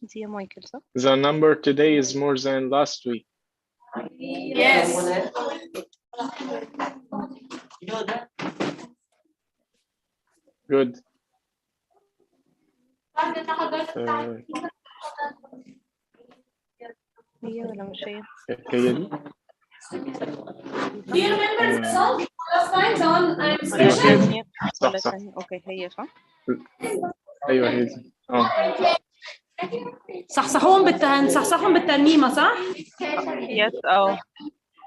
دي يا مايكل صح؟ The number today is more than last week. Yes. Good. هي ولا مش هي؟ هي دي. Do you remember the song last time, the one I'm speaking? صح صح. اوكي هي صح؟ ايوه هي دي. صحصحهم بالترنيمة صح؟ يس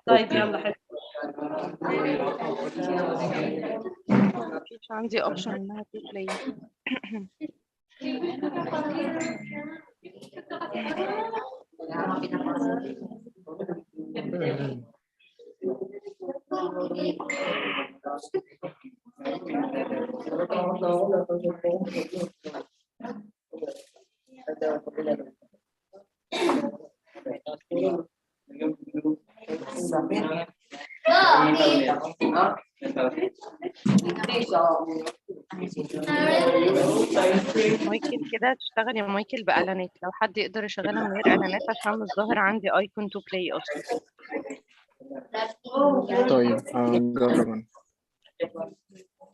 طيب يلا حلو. مش عندي اوبشن انها تبلاي. مايكل كده تشتغل يا مايكل بإعلانات، لو حد يقدر يشغلها من غير إعلانات عشان مش ظاهر عندي ايكون تو بلاي أصلا. طيب هنجرب أنا.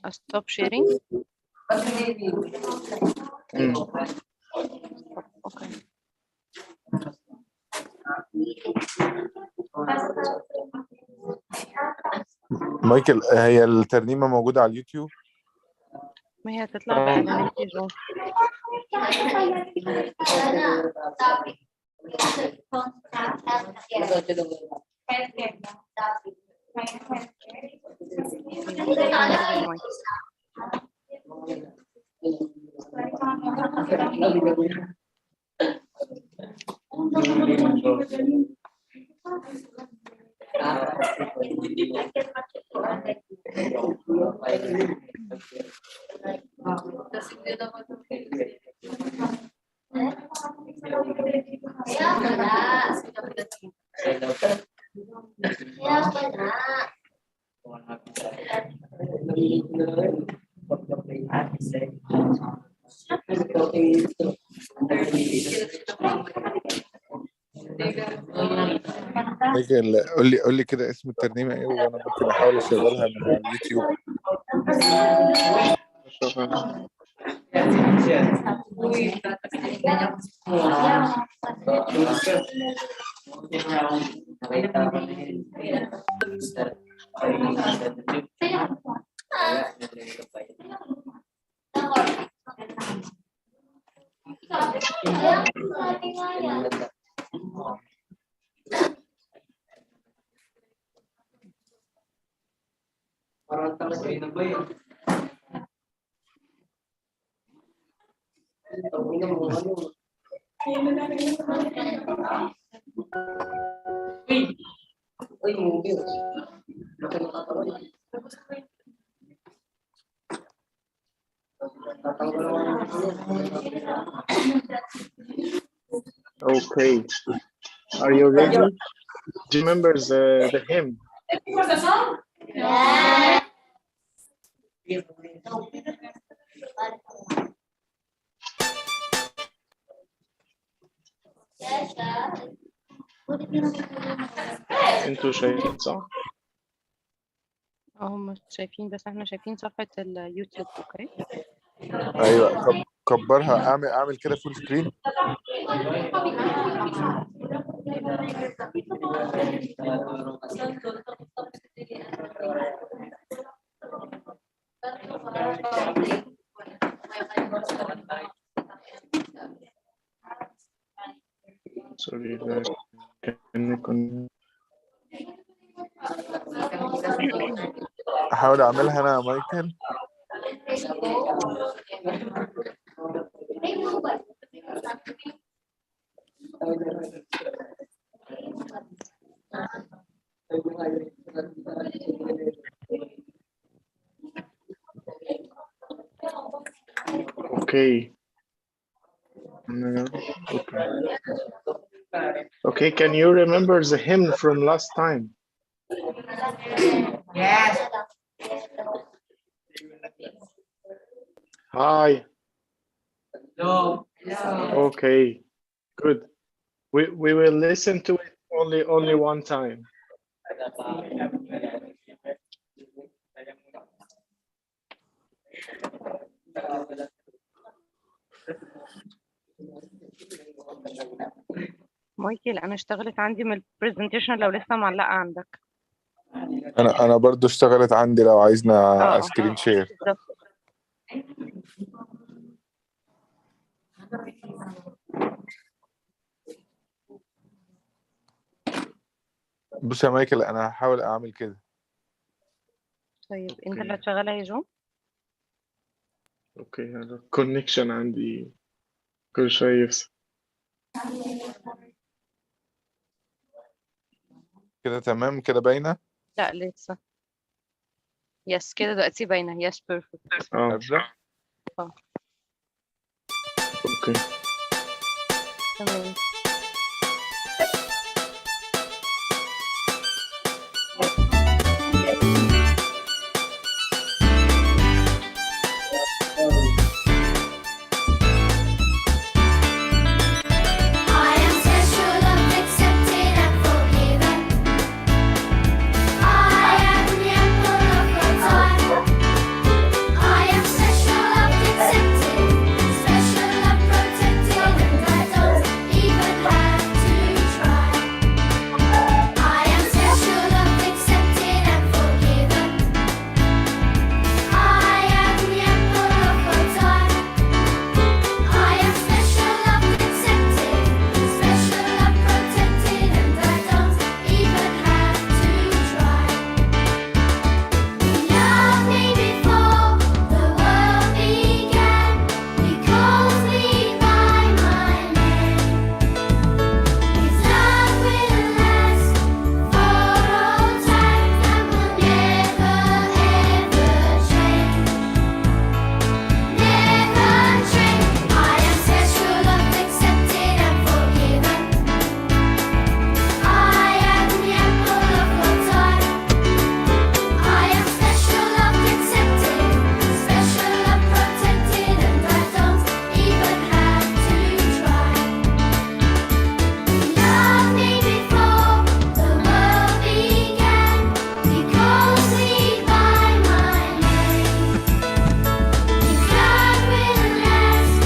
stop sharing. اوكي مايكل هي الترنيمة موجودة على اليوتيوب؟ ما هي هتطلع بإعلانات يا جو. مايكل قول لي كده اسم الترنيمة ايه وانا ممكن احاول اشغلها من على اليوتيوب. Okay. Are you ready? Do you remember the hymn? Yeah. انتوا شايفين صح؟ مش شايفين، بس احنا شايفين صفحة اليوتيوب. اوكي ايوه كبرها، اعمل كده فول سكرين. Sorry, can احاول اعملها انا يا مايكل. Okay. Okay, can you remember the hymn from last time? Yes. Hi. No. Okay. Good. We will listen to it only one time. مايكل انا اشتغلت عندي من البرزنتيشن لو لسه معلقه عندك. انا برضو اشتغلت عندي لو عايزنا اه سكرين شير. بالظبط. بص يا مايكل انا هحاول اعمل كده. طيب انت اللي هتشغلها يا جو. اوكي هذا الكونكشن عندي كل شوي يفصل. كده تمام كده باينه. لا لسه. يس كده دلوقتي باينه. يس بيرفكت. ابدا. اوكي تمام. I am special, loved, accepted, and forgiven. I am the apple of your eye. I am special, loved, accepted, special, loved, protected, and I don't even have to try. I am special, loved, accepted, and forgiven. I am the apple of your eye. I am special, loved, accepted, special, loved, protected, and I don't even have to try. You loved me before the world began. You called me by my name. His love will last for all time and will never ever change. Never change. I am special, loved, accepted, and forgiven. I am the apple of your eye. I am special, loved, accepted, special, loved, protected, and I don't even have to try. You loved me before the world began. You called me by my name. His love will last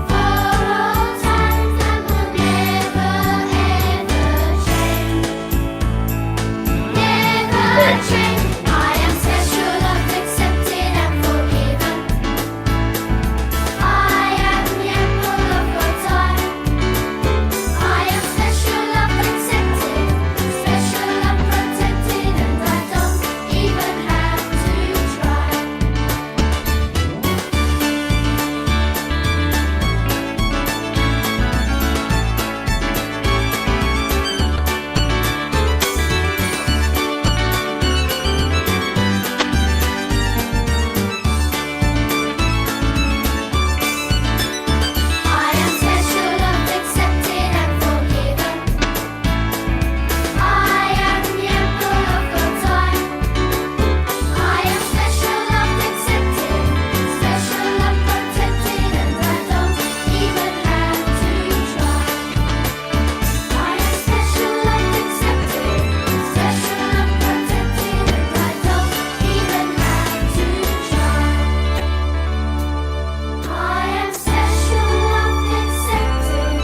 for all times and will never ever change. Never change. I am special, loved, accepted, and forgiven. I am the apple of your eye. I am special, loved, accepted, special, loved, protected, and I don't even have to try. I am special, loved, accepted, and forgiven. I am the apple of your eye. I am special, loved, accepted, special, loved, protected, and I don't even have to try. I am special, loved, accepted, special, loved, protected, and I don't even have to try. I am special, loved, accepted,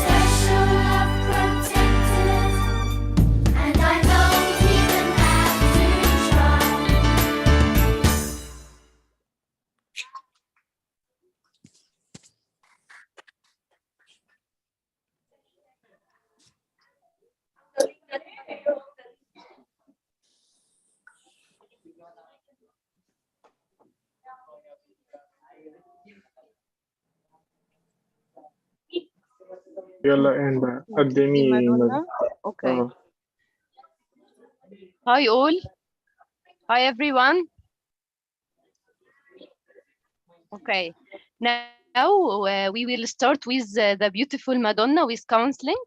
special, loved, protected, and I don't even have to try. يلا إيه بقى قدمي مادونا. اوكي. اه Hi all. Hi everyone. Okay. Now we will start with the beautiful Madonna with counseling.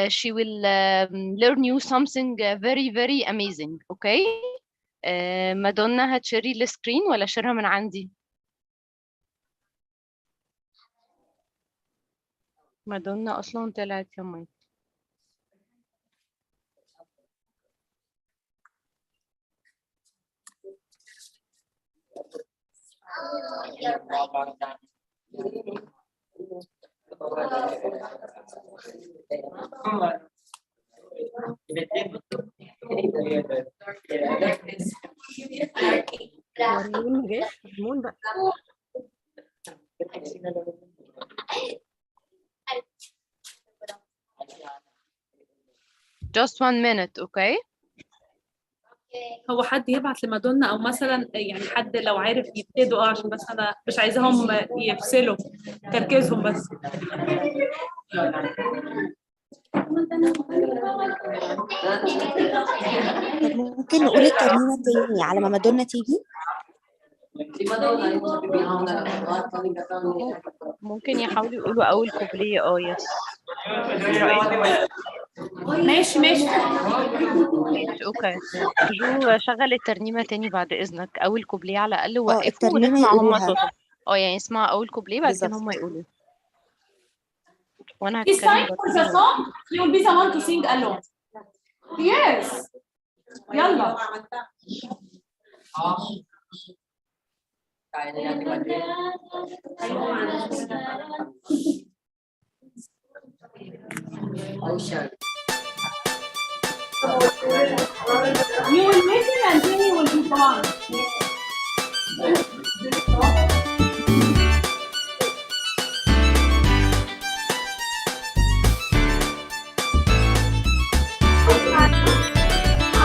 She will learn you something very very amazing. Okay. مادونا هتشيري السكرين ولا اشيرها من عندي؟ مادونا اصلا طلعت يا ماي. وريمون ما جاش ريمون بقى. Just 1 minute, okay? هو حد يبعت لمادونا او مثلا يعني حد لو عارف يبتدوا عشان بس انا مش عايزاهم يفصلوا تركيزهم بس. طب ممكن نقول الترنيمة تاني على ما مادونا تيجي؟ ممكن يحاولوا يقولوا اول كوبليه. يس. ماشي ماشي، اوكي. جو شغل الترنيمة تاني بعد اذنك، اول كوبليه على الاقل، وقفوا الترنيمة ونسمع هما يقولوها صوتهم. يعني اسمع اول كوبليه بعد كده بالظبط. هما يقولوا، وانا It's هتكلم time for the song. You will be the one to sing alone. Yes. يلا. You will listen and then you will be the one.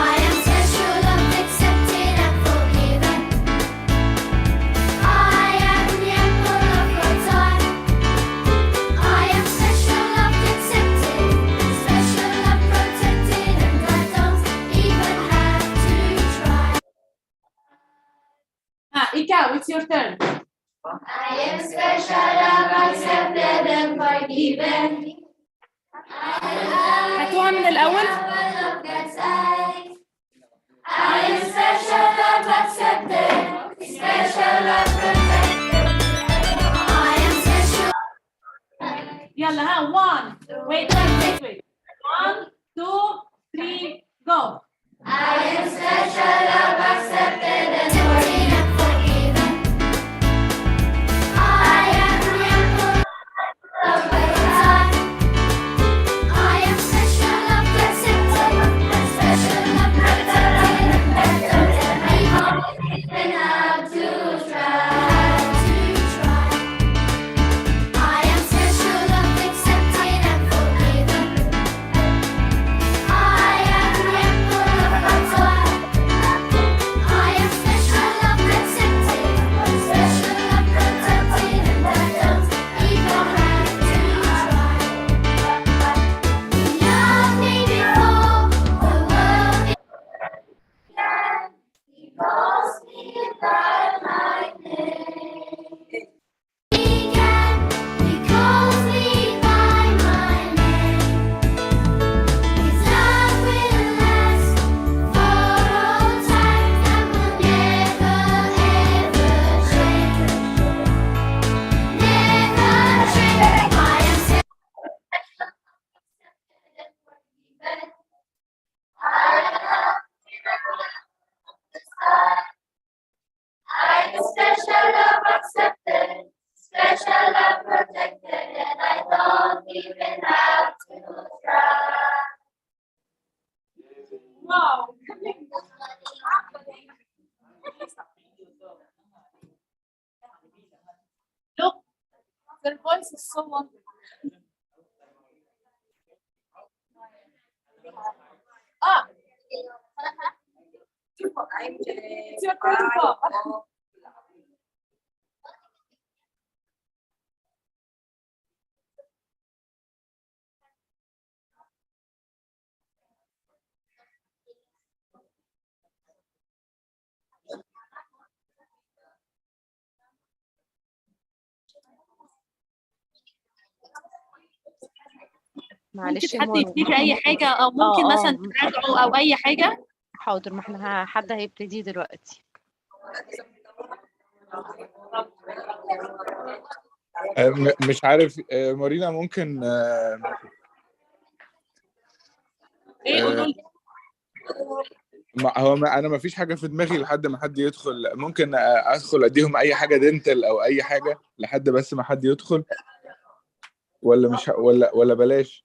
I am special, loved, accepted, and forgiven. I am the apple of God's eye. I am special, loved, accepted, special, loved, protected, and I don't even have to try. Ika, it's your turn. I am special, loved, accepted, and forgiven. هاتوها من الأول. I am special, loved, accepted, special, loved, protected. I am special. يلا ها 1 wait 1 2 3 go. I am special, loved, accepted, and forgiven. I am the apple of God's eye. I am special, loved, accepted, special, loved, protected, and I don't even have to try. I am special, loved, accepted, and forgiven. I am the apple of God's eye. I am special, loved, accepted, special, loved, protected, and I don't even have to try. You loved me before the world began. He calls me by my name. Began. He calls me by my name. His love will last for all time and will never ever change. Never change. I am special, love, accepted, special, love, protected, and I don't even have to try. Wow. Look, their voice is so wonderful. It's your turn. معلش ممكن يا حد مروة. يبتدي اي حاجه او ممكن مثلا تراجعوا او اي حاجه. حاضر، ما احنا حد هيبتدي دلوقتي. مش عارف. مارينا ممكن ايه قولوا لي. انا ما فيش حاجه في دماغي لحد ما حد يدخل. ممكن ادخل اديهم اي حاجه دينتال او اي حاجه لحد بس ما حد يدخل، ولا مش ولا بلاش.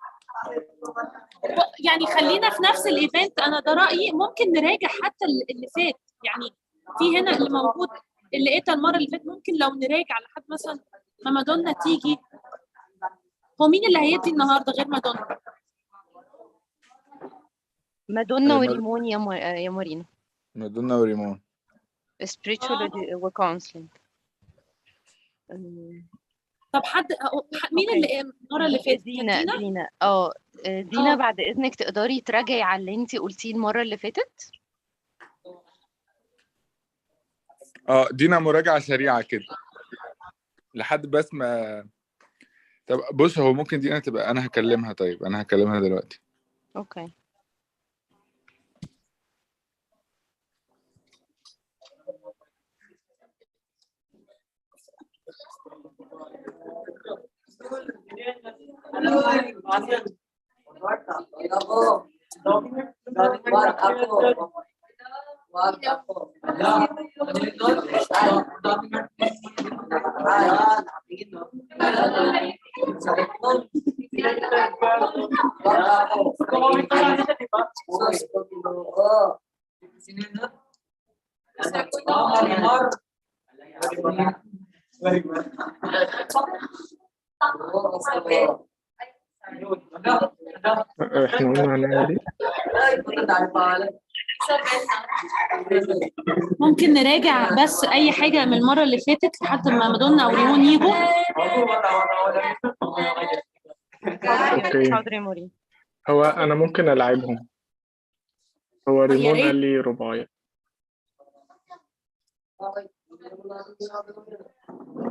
يعني خلينا في نفس الايفنت، انا ده رايي. ممكن نراجع حتى اللي فات، يعني في هنا اللي موجود اللي لقيتها المره اللي فاتت، ممكن لو نراجع لحد مثلا ما مادونا تيجي. هو مين اللي هيدي النهارده غير مادونا؟ مادونا وريمون يا مارينا. مادونا وريمون. spiritual وكونسلنج. طب مين اللي المره اللي فاتت؟ دينا. دينا بعد اذنك تقدري تراجعي على اللي انت قلتيه المره اللي فاتت؟ دينا مراجعه سريعه كده لحد بس ما. طب بص، هو ممكن دينا تبقى انا هكلمها. طيب انا هكلمها دلوقتي. اوكي. احنا قلنا هنعمل ايه؟ ممكن نراجع بس اي حاجه من المره اللي فاتت لحد ما مادونا او ريمون يجوا. اوكي. حاضر يا مورين. هو انا ممكن العبهم. هو ريمون ريت. قال لي رباعية.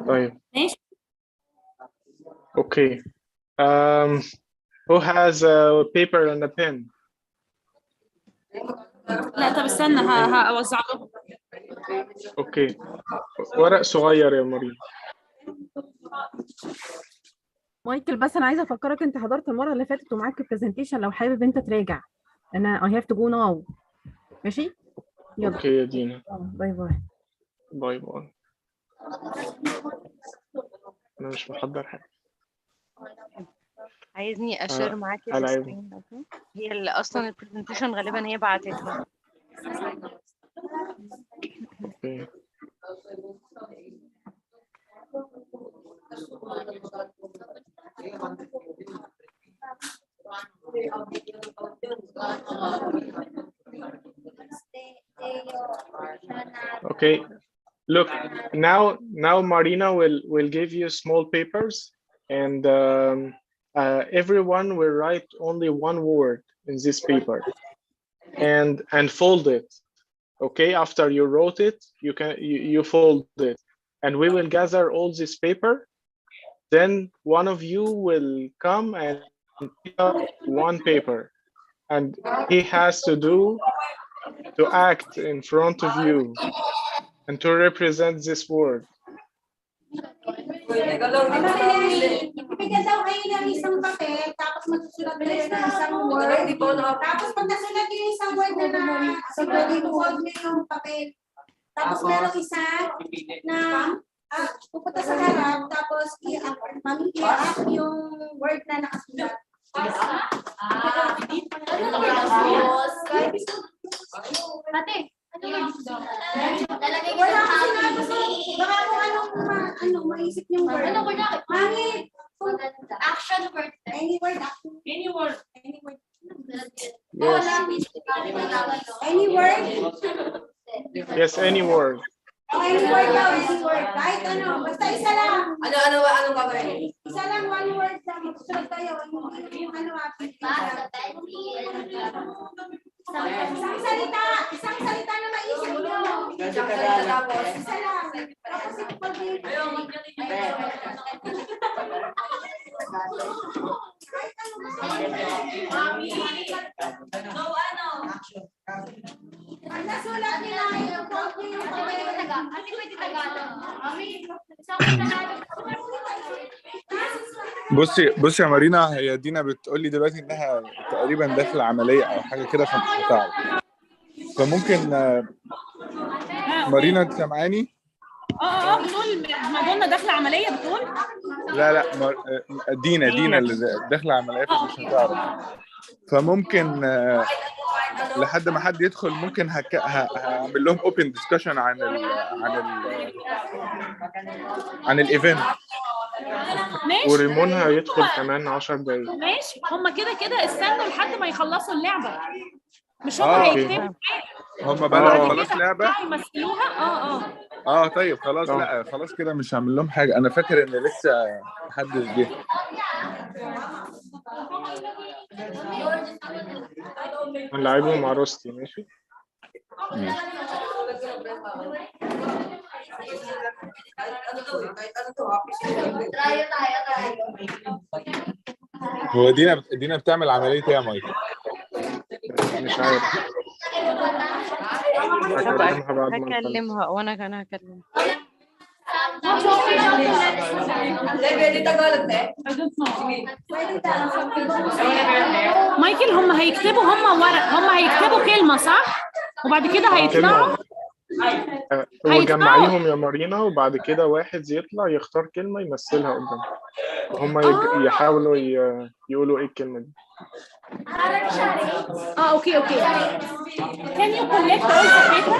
طيب. ماشي. Okay. Who has a paper and a pen? لا طب استنى هوزع لهم. اوكي. ورق صغير يا مريم. مايكل، بس انا عايزه افكرك انت حضرت المره اللي فاتت ومعاك البرزنتيشن لو حابب انت تراجع. انا I have to go now. ماشي؟ يلا. اوكي يا دينا. باي باي. باي باي. انا مش محضر حاجة. عايزني اشير معاكي هلعبهم. السكرين؟ هي اللي اصلا البرزنتيشن غالبا هي بعتتها. اوكي. Okay. Look, now Marina will give you small papers, and everyone will write only one word in this paper, and fold it. Okay, after you wrote it, you fold it, and we will gather all this paper. Then one of you will come and pick up one paper, and he has to act in front of you and to represent this word. Ibigyan daw kayo ng isang papel, tapos magsusulat kayo ng isang word. Tapos pag nasulat yung isang word na sulat, i-fold nyo yung papel. Tapos merong isa na pupunta sa harap, tapos i-up yung word na nakasulat. Ate, Wala ko sinabi sa baka kung anong maisip yung word. Mami, action word. any word, action. Any word. Any word. Yes. Any word? Yes, any word. Any word daw, any word. Kahit ano, basta isa lang. Ano gagawin? Isa lang, one word lang. Magsusunod tayo. Yung ano, isang salita na maisip nyo. Tapos, isa lang. Tapos, ipag ang nasulat nila yung Ate, pwede Tagalog. Mami, sa Tagalog. بصي يا مارينا، هي دينا بتقول لي دلوقتي انها تقريبا داخله عمليه او حاجه كده فمش هتعرف. فممكن مارينا انت سامعاني؟ بتقول مادونا داخله عمليه بتقول؟ لا دينا اللي داخله عمليه فمش هتعرف. فممكن لحد ما حد يدخل ممكن هعمل لهم اوبن ديسكشن عن الايفنت. ماشي وريمون هيدخل كمان 10 دقايق. ماشي، هم كده استنوا لحد ما يخلصوا اللعبه، مش هم أوكي. هيكتبوا هم بدأوا آه. خلاص لعبه. يمثلوها. طيب خلاص. لا خلاص كده مش هعمل لهم حاجه. انا فاكر ان لسه محدش جه. هنلعبهم مع روستي. ماشي. هو دينا بتعمل عمليه ايه يا مايكل؟ مش عارف. هكلمها بعد ما نخلص. هكلمها وانا كان هكلمها. مايكل هم هيكتبوا هم هيكتبوا كلمه صح؟ وبعد كده هيطلعوا وجمعيهم يا مارينا، وبعد كده واحد يطلع يختار كلمة يمثلها قدام. هم يحاولوا يقولوا ايه الكلمة دي. اوكي. Can you collect all the paper?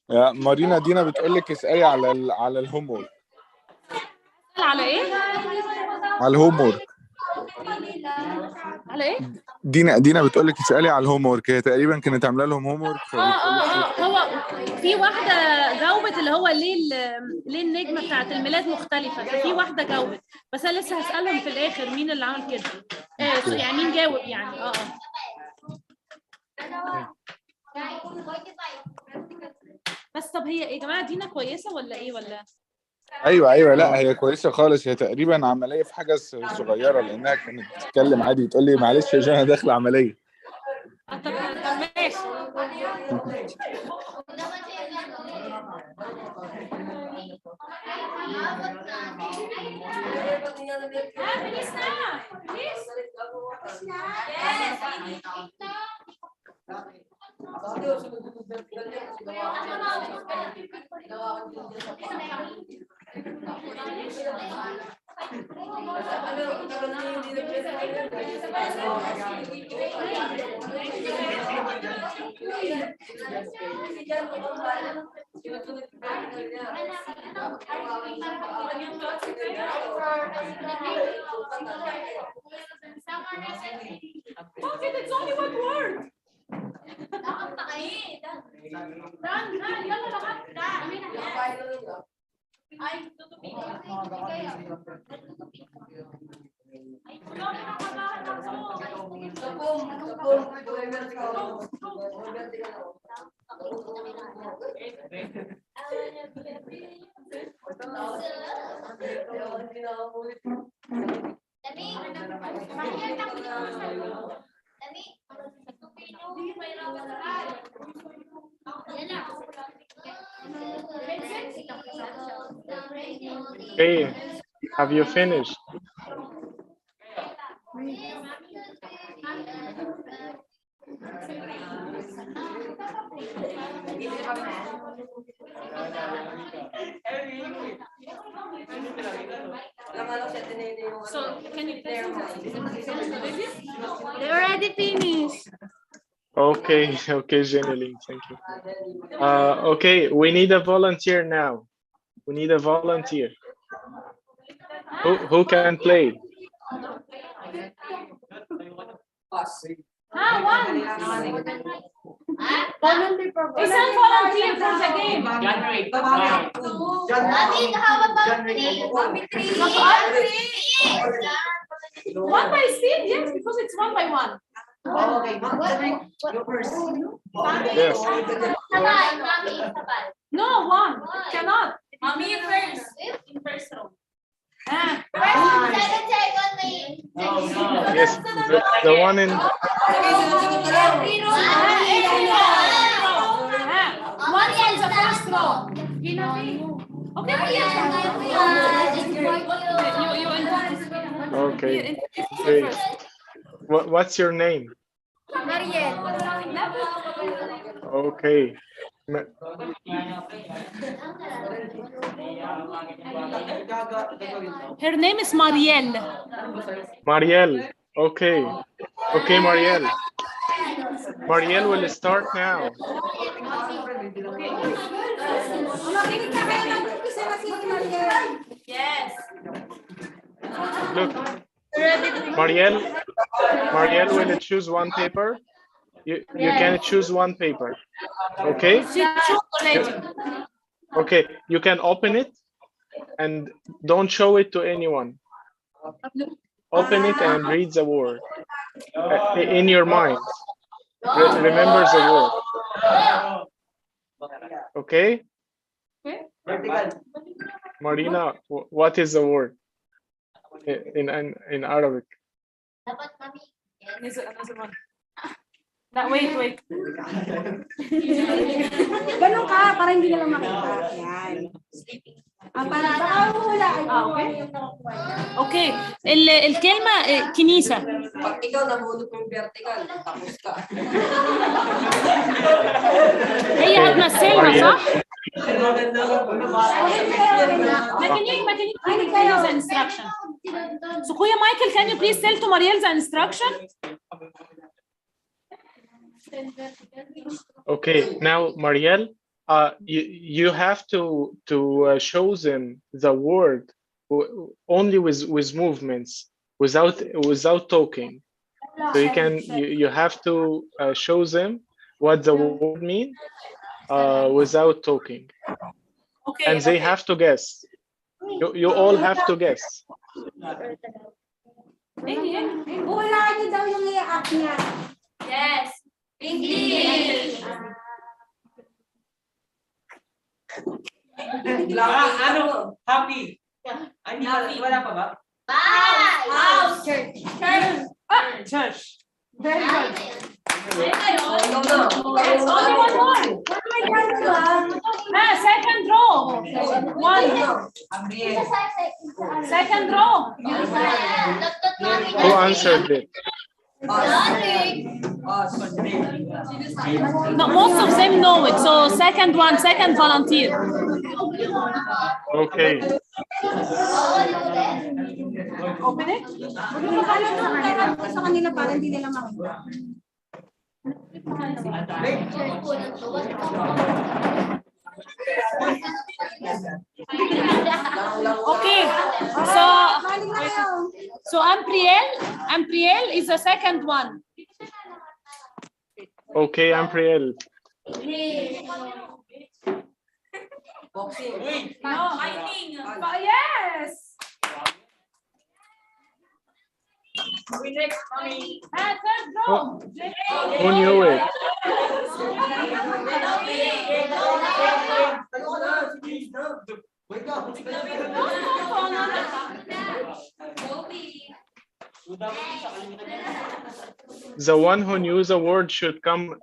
يا مارينا دينا بتقول لك اسالي على الهوم وورك. على ايه؟ على الهوم وورك. على ايه؟ دينا بتقول لك اسالي على الهوم وورك. هي تقريبا كانت عامله لهم هوم وورك. هو في واحده جاوبت اللي هو ليه النجمه بتاعت الميلاد مختلفه، ففي واحده جاوبت، بس انا لسه هسالهم في الاخر مين اللي عمل كده. يعني مين جاوب يعني. بس طب هي يا جماعه دينا كويسه ولا ايه ولا؟ ايوه لا هي كويسه خالص. هي تقريبا عمليه في حاجه صغيره لانها كانت بتتكلم عادي بتقول لي معلش يا جانا داخله عمليه. طب ماشي. It's only one word. Hey, have you finished? So can you play They already finished. Okay, Jenny, thank you. Okay, we need a volunteer now. We need a volunteer. Who can play? It's a volunteer for the game. One by Steve, yes, because it's one by one. Yes. No, one. Cannot. Mommy first. In first row. Yes. The one in. One from the first row. Okay. Okay. Great. What's your name? Okay. Her name is Marielle. Marielle. Okay. Okay, Marielle. Marielle will start now. Yes. Look, Marielle will choose one paper. You can choose one paper. Okay? She chose already. Okay, you can open it and don't show it to anyone. Open it and read the word in your mind. Remember the word. Okay? Marina, what is the word in Arabic? Another one. No, wait. Ganun ka, para hindi nila makita. Yan. Baka wala. Okay. الكلمة كنيسة. Pag ikaw nahulog ng vertical, tapos ka. هي هتمثلها صح؟ ما can you please tell the instruction? So Kuya Michael, can you please tell to Marielle the instruction? Okay, now Marielle, you have to show them the word only with movements, without talking. So you have to show them what the word means without talking. Okay. And they have to guess. You all have to guess. Wala niyo daw yung i-act niya. Yes. English. Ano? Happy. Wala pa ba? House. Church. Church. Very good. Only one more. Second row. One. Second row. Who answered it? No, most of them know it. So second volunteer. Okay. Open it. Sa kanila para hindi nila makita. Okay. So Ampriel is the second one. Okay, Ampriel. No, fighting. Yes. Third row. Who knew it? The one who knew the word should come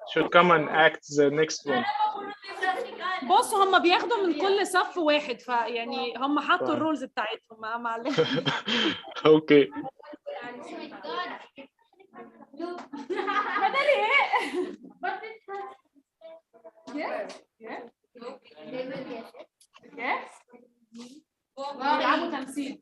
and act the next one. بصوا هم بياخدوا من كل صف واحد فيعني هم حطوا الرولز بتاعتهم معلش. Okay. بدل ايه؟ بيلعبوا تمثيل.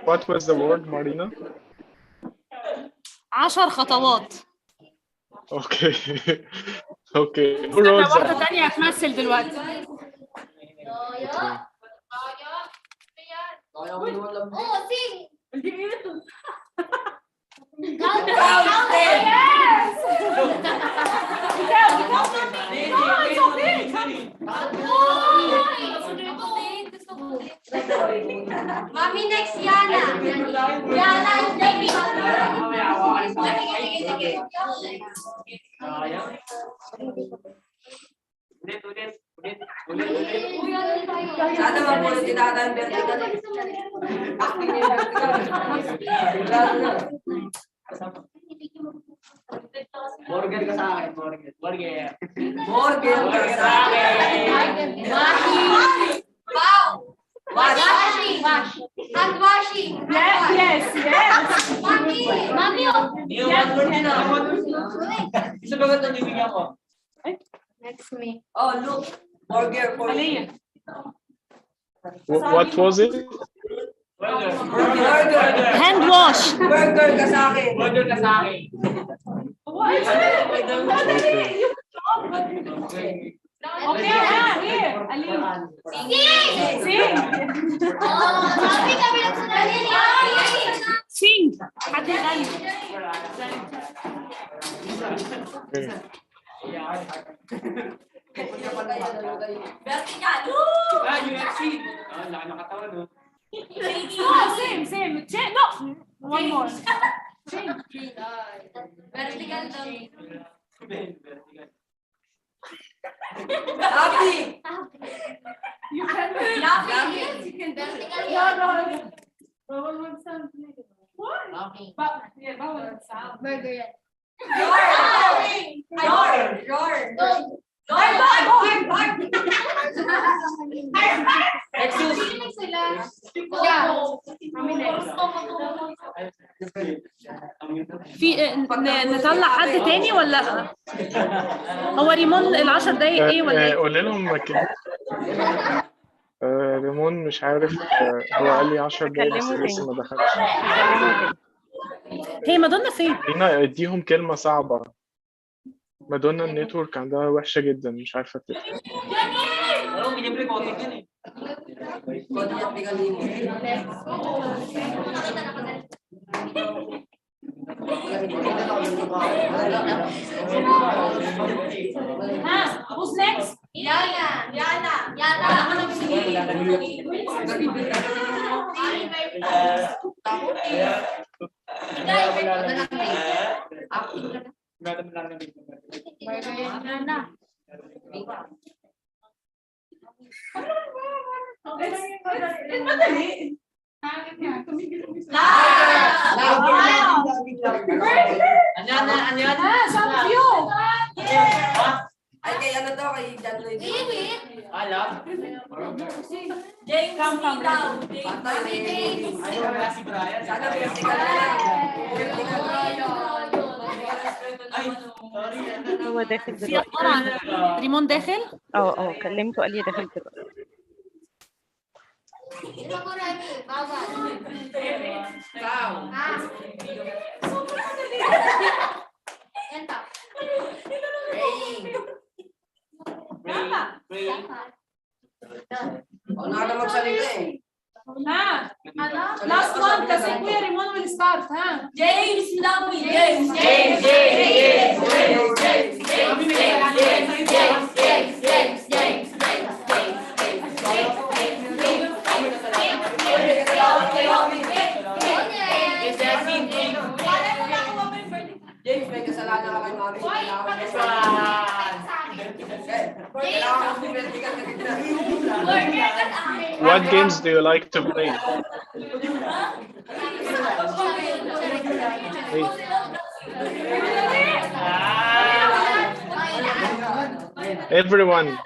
What was the word, Marina? 10 خطوات. Okay. Okay. Who wrote واحدة that? تانية هتمثل دلوقتي. Mommy, next Yana. Yana is David. Sana mapulot kita ata ang vertical. Morgan ka sa akin, Morgan. Morgan ka sa akin. Wow. Washing. Hand washing. Yes. Mommy. Isa ba ito nibigyan ko? Next me. Oh, look. Burger for me. What was it? Burger. Hand wash. Burger ka sa akin. Burger ka sa akin. Okay, here. Alin. Sing. Mommy, kami nagsunod yan. Sing. Hadi dali. Vertical. UFC. Laki ng katawan, no? Same. No. One more. Vertical daw. Happy. You can vertical. Burger yan. في نطلع حد تاني ولا هو ريمون ال10 دقايق ايه ولا ايه؟ قول لهم كده. ريمون مش عارف، هو قال لي 10 دقايق بس لسه ما دخلش. هي مادونا فين؟ هنا اديهم كلمة صعبة. مادونا النتورك عندها وحشة جدا، مش عارفة تفتح. Who's next? Yana. Ay, kay ano daw, kay John Lloyd. David. Alam? James daw. Si Brian. Sana vertical na lang. Vertical. Ay, sorry. هو داخل في دلوقتي. عبارة عن ريمون داخل؟ كلمته قال لي داخل دلوقتي. Wala na magsalita eh. Last one kasi Kuya Rimon will start, ha? James, love me. James, may kasalanan ka kay Mami. What games do you like to play? Hey. Everyone.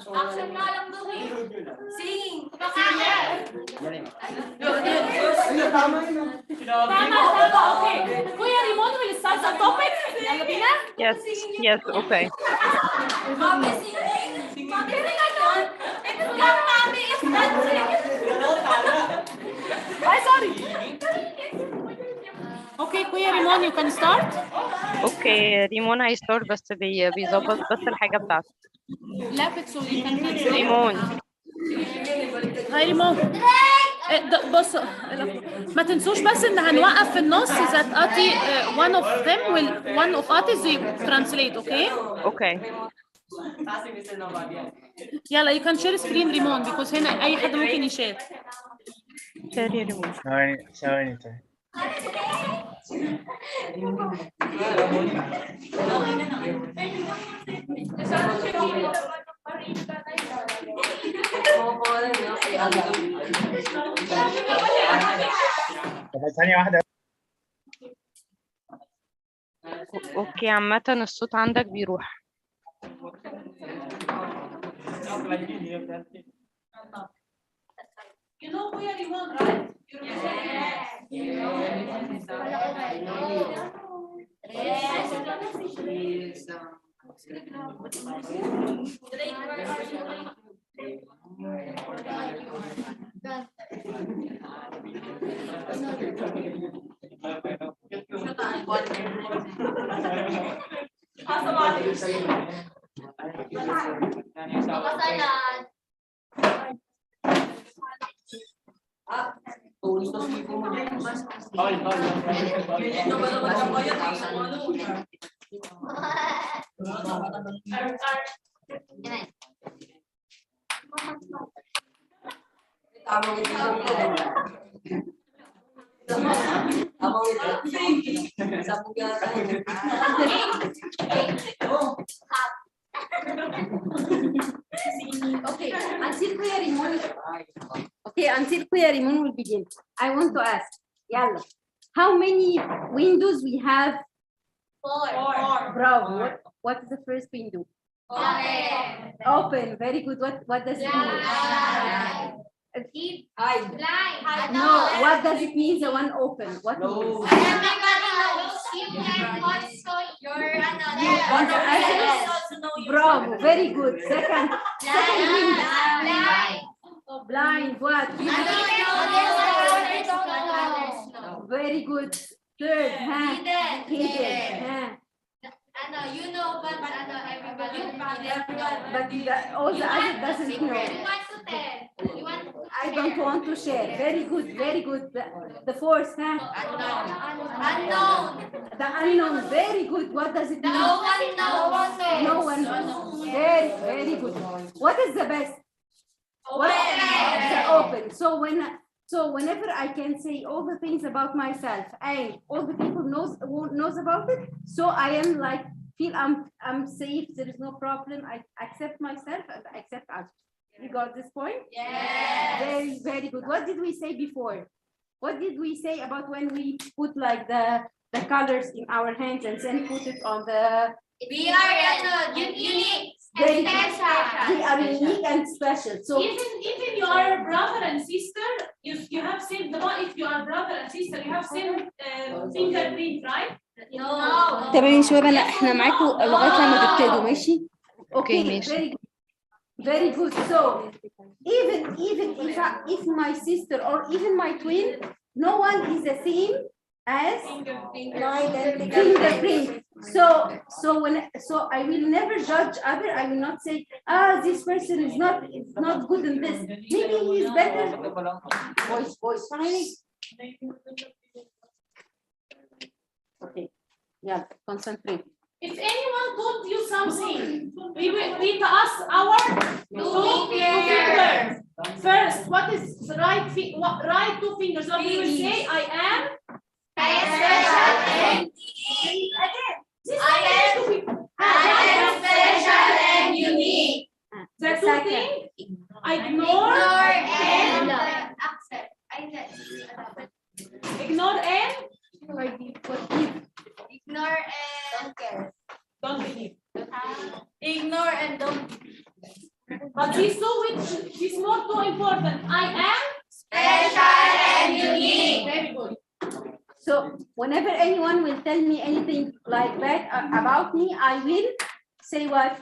Action nga lang doon eh. Singing. Tama, okay. Kuya Rimon will start the topic. Yalla bina? Yes, yes, okay. Mami, singing. Mami, singing. Ito lang mami is dancing. Ay, sorry. Okay, Kuya Rimon, you can start. اوكي ريمون هيستارت بس بيظبط بس الحاجة بتاعته. لافت so you can translate. ريمون هاي ريمون. بص ما تنسوش بس ان هنوقف في النص that Ati one of them will one of Ati's will translate, okay? اوكي يلا you can share screen ريمون because هنا اي حد ممكن يشير. شاري ريمون. ثواني طيب. ثانية واحدة. اوكي عامة الصوت عندك بيروح. You know Kuya Rimon, right? Until Kuya Rimon will begin. I want to ask, Yalla, how many windows we have? Four. Bravo. What is the first window? Open. Very good. What does it mean? Blind. No. What does it mean? The one open. What means? Everybody knows you can also your Bravo. Very good. Second window. Blind. Blind. What? Very good. Third. Hidden. You know, but everybody But all the others doesn't know. You want to tell? You want to I don't want to share. Very good. The fourth. Unknown. The unknown. Very good. What does it mean? No one knows. No one knows. Very good. What is the best? The open. So whenever I can say all the things about myself and all the people knows about it, so I am like feel I'm safe. There is no problem. I accept myself and accept others. You got this point? Yes. Very good. What did we say before? What did we say about when we put like the colors in our hands and then put it on the? We are unique. Very And good. special. We are unique and special. So Even you are brother and sister, you have same if you are brother and sister, you have same fingerprint, right? No. تمام يا شباب احنا معاكم لغايه لما تبتدوا ماشي. okay, ماشي. very good. So even if my sister or even my twin, no one is the same as fingerprint. So I will never judge other. I will not say, this person is not good in this. Maybe he is better. Voice. Okay. Yeah. Concentrate. If anyone told you something, we ask our two fingers. First, what is the right two fingers? So we will say, I am special and again. I am special and unique. The two things, ignore and accept. ignore and Ignore and don't believe. Ignore and don't. But this two which is more too important. I am Special and unique. very good. So whenever anyone will tell me anything like that about me, I will say what?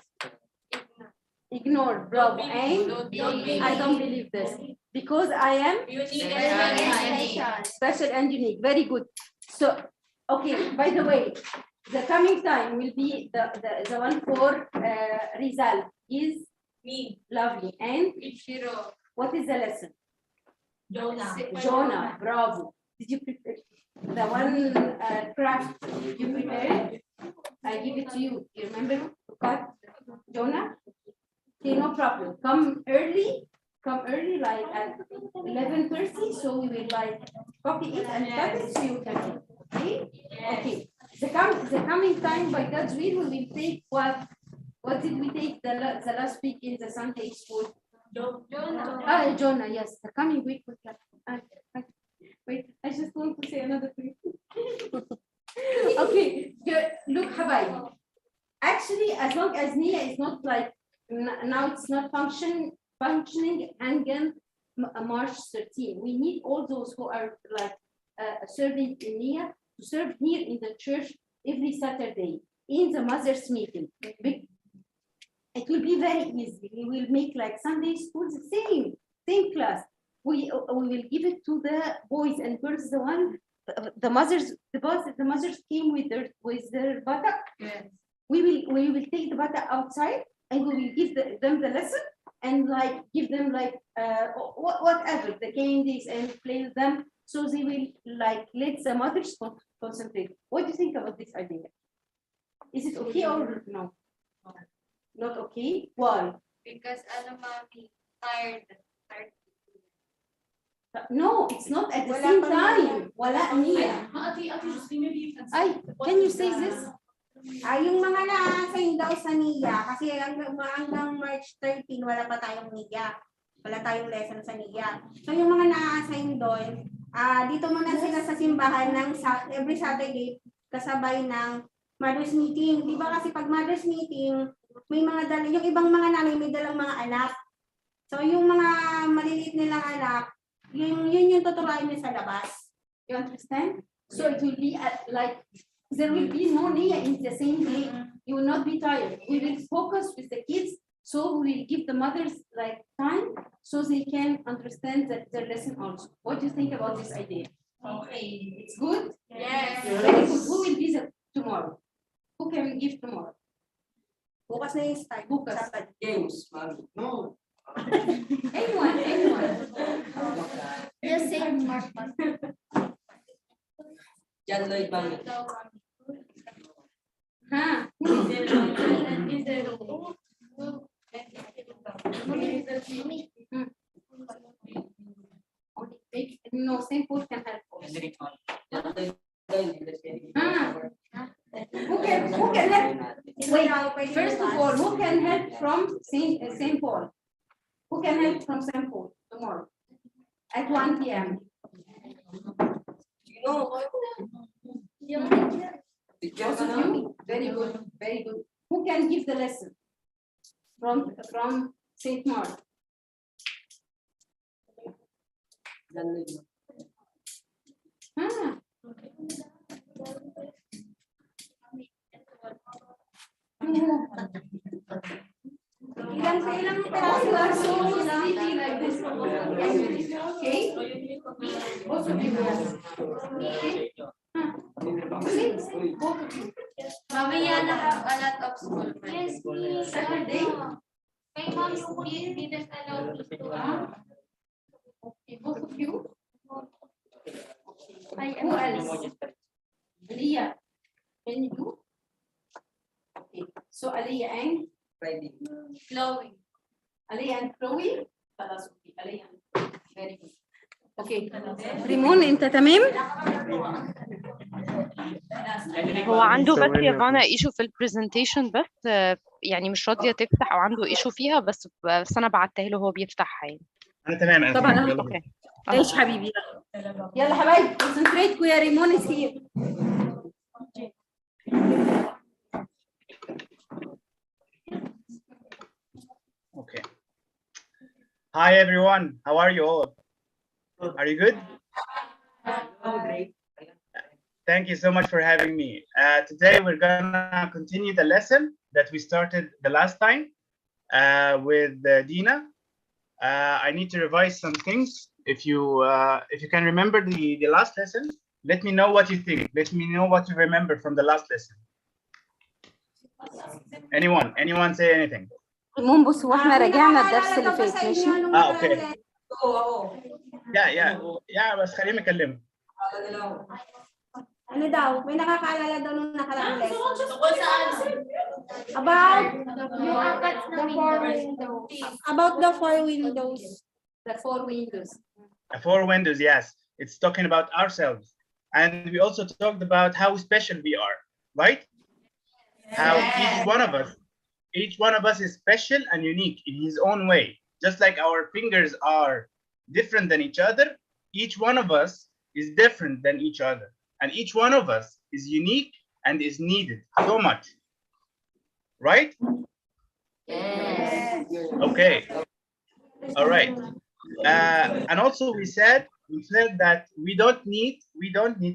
Ignore, bravo, and I don't believe this because I am special and unique. Very good. So, okay, by the way, the coming time will be the one for Rizal is Me. lovely. And Shiro. what is the lesson? Jonah. Bravo. Did you prepare the one craft you prepared? I give it to you. You remember to cut Jonah? Okay, no problem. Come early like at 11:30, so we will like copy it and cut it so you can eat. Okay? Okay. The coming time by God's will we will take what did we take the last week in the Sunday school? Jonah. Jonah, yes. The coming week was wait, I just want to say another thing. Okay, look, Habaib. Actually, as long as Nia is not like now it's not functioning again March 13. We need all those who are like serving in Nia to serve here in the church every Saturday in the mothers meeting. It will be very easy. We will make like Sunday school the same class. We will give it to the boys and girls. The mothers came with their buttock. Yes. We will take the buttock outside and we will give them the lesson and like give them like whatever the candies and play with them so they will like let the mothers concentrate. What do you think about this idea? Is it okay or no? Not okay. Why? Because mommy, tired. No, it's not at the same time. Wala niya. Ay, can you say this? Yung mga na-assign daw sa NIA, kasi hanggang March 13, wala pa tayong NIA. Wala tayong lesson sa NIA. So yung mga na-assign doon, dito muna sila sa simbahan ng every Saturday kasabay ng Mother's Meeting. Di ba kasi pag Mother's Meeting, may mga yung ibang mga nanay may dalang mga anak. So yung mga maliliit nilang anak, yun yung tuturuan niyo sa labas. You understand? So it will be like there will be no Nia in the same day. You will not be tired. We will focus with the kids, so we will give the mothers like time so they can understand the lesson also. What do you think about this idea? Okay. It's good? Yes. Very good. Who will be tomorrow? Who can give tomorrow? Bukas na yung start. Bukas. Games, mami. No. Anyone. Just say Mark. John Lloyd, mami. Huh? No, St. Paul can help us. Who can help? Wait, first of all, who can help from St. Paul? Who can help from St. Paul tomorrow at 1 p.m.? Both of you? Very good, very good. Who can give the lesson from St. Mark? Ilang You are so sleepy like this. Okay? Both of you. Okay? Please, both of you. Mommy, I have a lot of school friends. Yes, please. Saturday. My mom didn't allow me to. Okay, both of you. Who else? Aliyah. Can you do? Okay. So Aliyah and Chloe. Aliyah and Chloe. خلاص اوكي Aliyah. Very good. Okay. ريمون انت تمام؟ هو عنده بس يا غانا ايشو في البرزنتيشن بس يعني مش راضيه تفتح او عنده ايشو فيها بس انا بعتها له هو بيفتحها يعني. انا تمام طبعا يلا اوكي ايش حبيبي يلا حبايبي كونسنتريت يا ريمون is here. Okay. Hi everyone. How are you all? Are you good? Thank you so much for having me. Today we're gonna continue the lesson that we started the last time with Dina. I need to revise some things. If you can remember the last lesson, let me know what you think. Let me know what you remember from the last lesson. Anyone say anything? المهم بص هو احنا راجعنا الدرس اللي فات ماشي اوكي. يا بس خليني اكلمك. Ano daw? May nakakaalala daw nung nakaraang lesson. About the four windows. the four windows Four windows, yes. It's talking about ourselves. And we also talked about how special we are, right? How each one of us is special and unique in his own way. Just like our fingers are different than each other, each one of us is different than each other. And each one of us is unique and is needed so much. Right? yes Okay. All right. And also we said that we don't need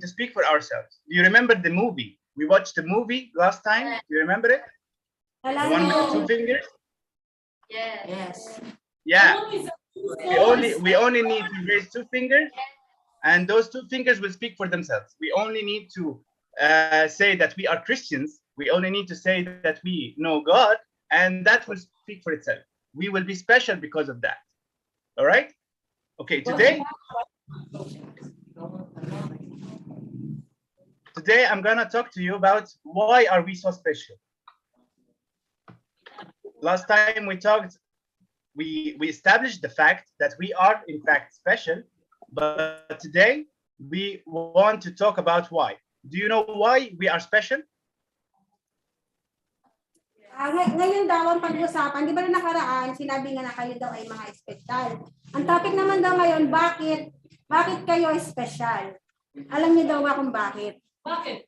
to speak for ourselves. Do you remember the movie? We watched the movie last time. Do you remember it? The one with the two fingers? yes Yeah. We only need to raise two fingers, and those two fingers will speak for themselves. We only need to say that we are Christians. We only need to say that we know God, and that will speak for itself. We will be special because of that. All right? Okay, today I'm gonna talk to you about why are we so special. Last time we talked, we established the fact that we are in fact special, but today we want to talk about why. Do you know why we are special? Ngayon daw ang pag-usapan, di ba na nakaraan, sinabi nga na kayo daw ay mga espesyal. Ang topic naman daw ngayon, bakit kayo espesyal? Alam niyo daw ba kung bakit? Bakit?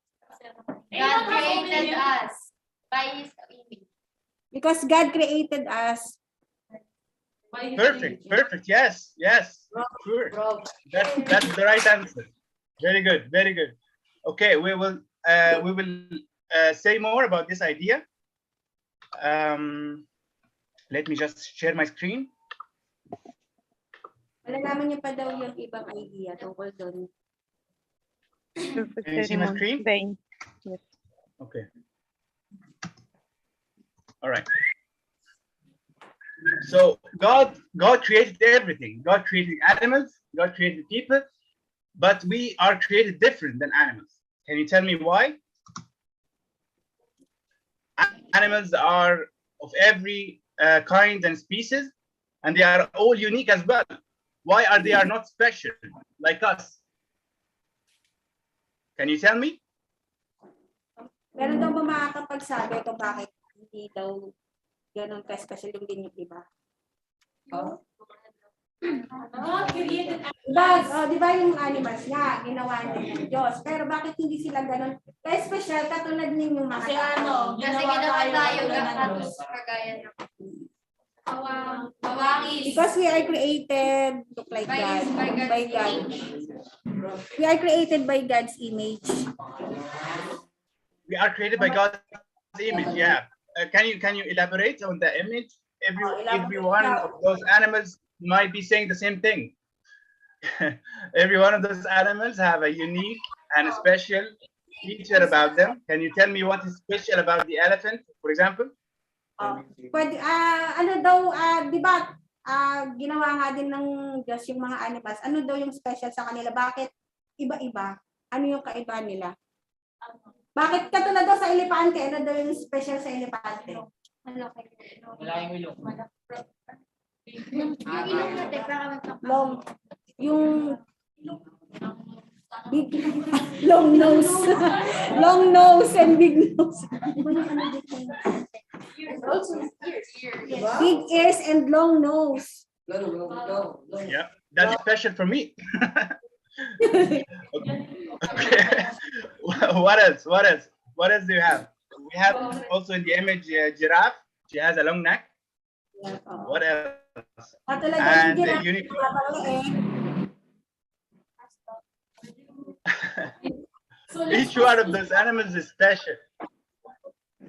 God created us by His image. Because God created us. Perfect. Yes. Sure. That's the right answer. Very good. Okay, we will say more about this idea. Let me just share my screen. Malalaman niyo pa daw yung ibang idea tungkol doon. Can you see my screen? Yes. Okay. All right. So God created everything. God created animals, God created people, but we are created different than animals. Can you tell me why? Animals are of every kind and species, and they are all unique as well. Why are they not special like us? Can you tell me? Meron daw ba makakapagsabi kung bakit hindi daw ganun ka-special yung din yung iba? God created us. Di ba yung animals nga, ginawa ng Diyos. Pero bakit hindi sila ganun ka-special katulad ninyong mga tao? Kasi ginawa tayo ng kagaya ng kawangis. Because we are created look like God. By God. We are created by God's image. We are created by God's image. Yeah. Can you elaborate on the image? Every one of those animals might be saying the same thing. Every one of those animals have a unique and a special feature about them. Can you tell me what is special about the elephant, for example? Pwede, ano daw, di ba, ginawa nga din ng Diyos yung mga animals. Ano daw yung special sa kanila? Bakit iba-iba? Ano yung kaiba nila? Bakit katulad daw sa elepante? Ano daw yung special sa elepante? Wala yung ilong. Yung ilong natin, Long. Yung big, long nose. Long nose and big nose. Big ears and long nose. Yeah, that's special for me. Okay. What else do you have? We have also in the image giraffe. She has a long neck. What else? Katulad And yung giraffe, you need each one of those animals is special.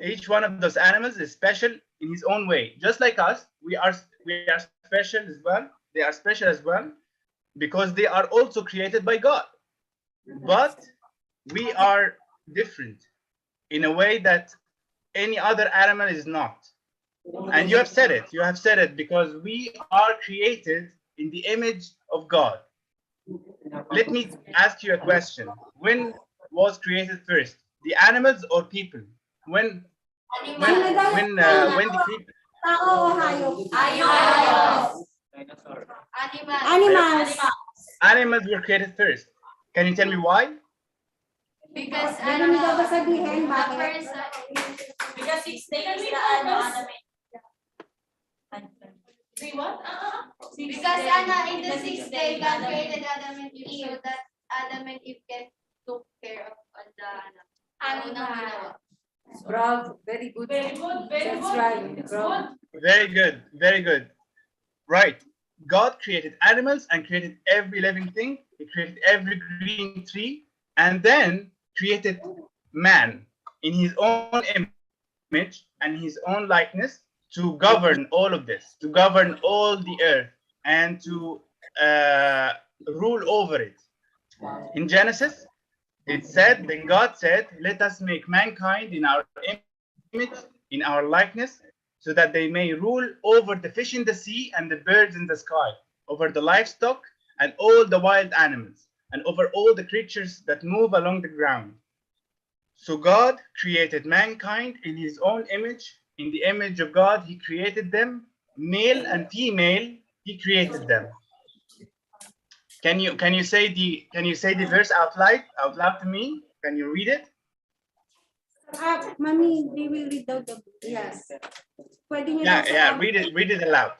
Each one of those animals is special in his own way. Just like us, we are special as well. They are special as well because they are also created by God. But we are different in a way that any other animal is not. And you have said it. You have said it because we are created in the image of God. Let me ask you a question. When was created first, the animals or people? When the people? Tao o hayop? Dinosaur. Animals. Animals were created first. Can you tell me why? Because Pwede mo daw ba sabihin bakit? Because 6 days na what? Because in the 6th day, God created Adam and Eve so that Adam and Eve can took care of the animal. Bravo, very good. Very good, very That's good. right. It's Bravo. good. Very good, very good. Right. God created animals and created every living thing. He created every green tree and then created man in his own image and his own likeness to govern all of this, to govern all the earth and to rule over it. In Genesis, it said, then God said, let us make mankind in our image, in our likeness, so that they may rule over the fish in the sea and the birds in the sky, over the livestock and all the wild animals, and over all the creatures that move along the ground. So God created mankind in his own image. In the image of God, he created them, male and female, he created them. Can you say the verse out loud to me? Can you read it? Mami, they will read out the book. Yes. Pwede niyo daw Yeah, read it aloud.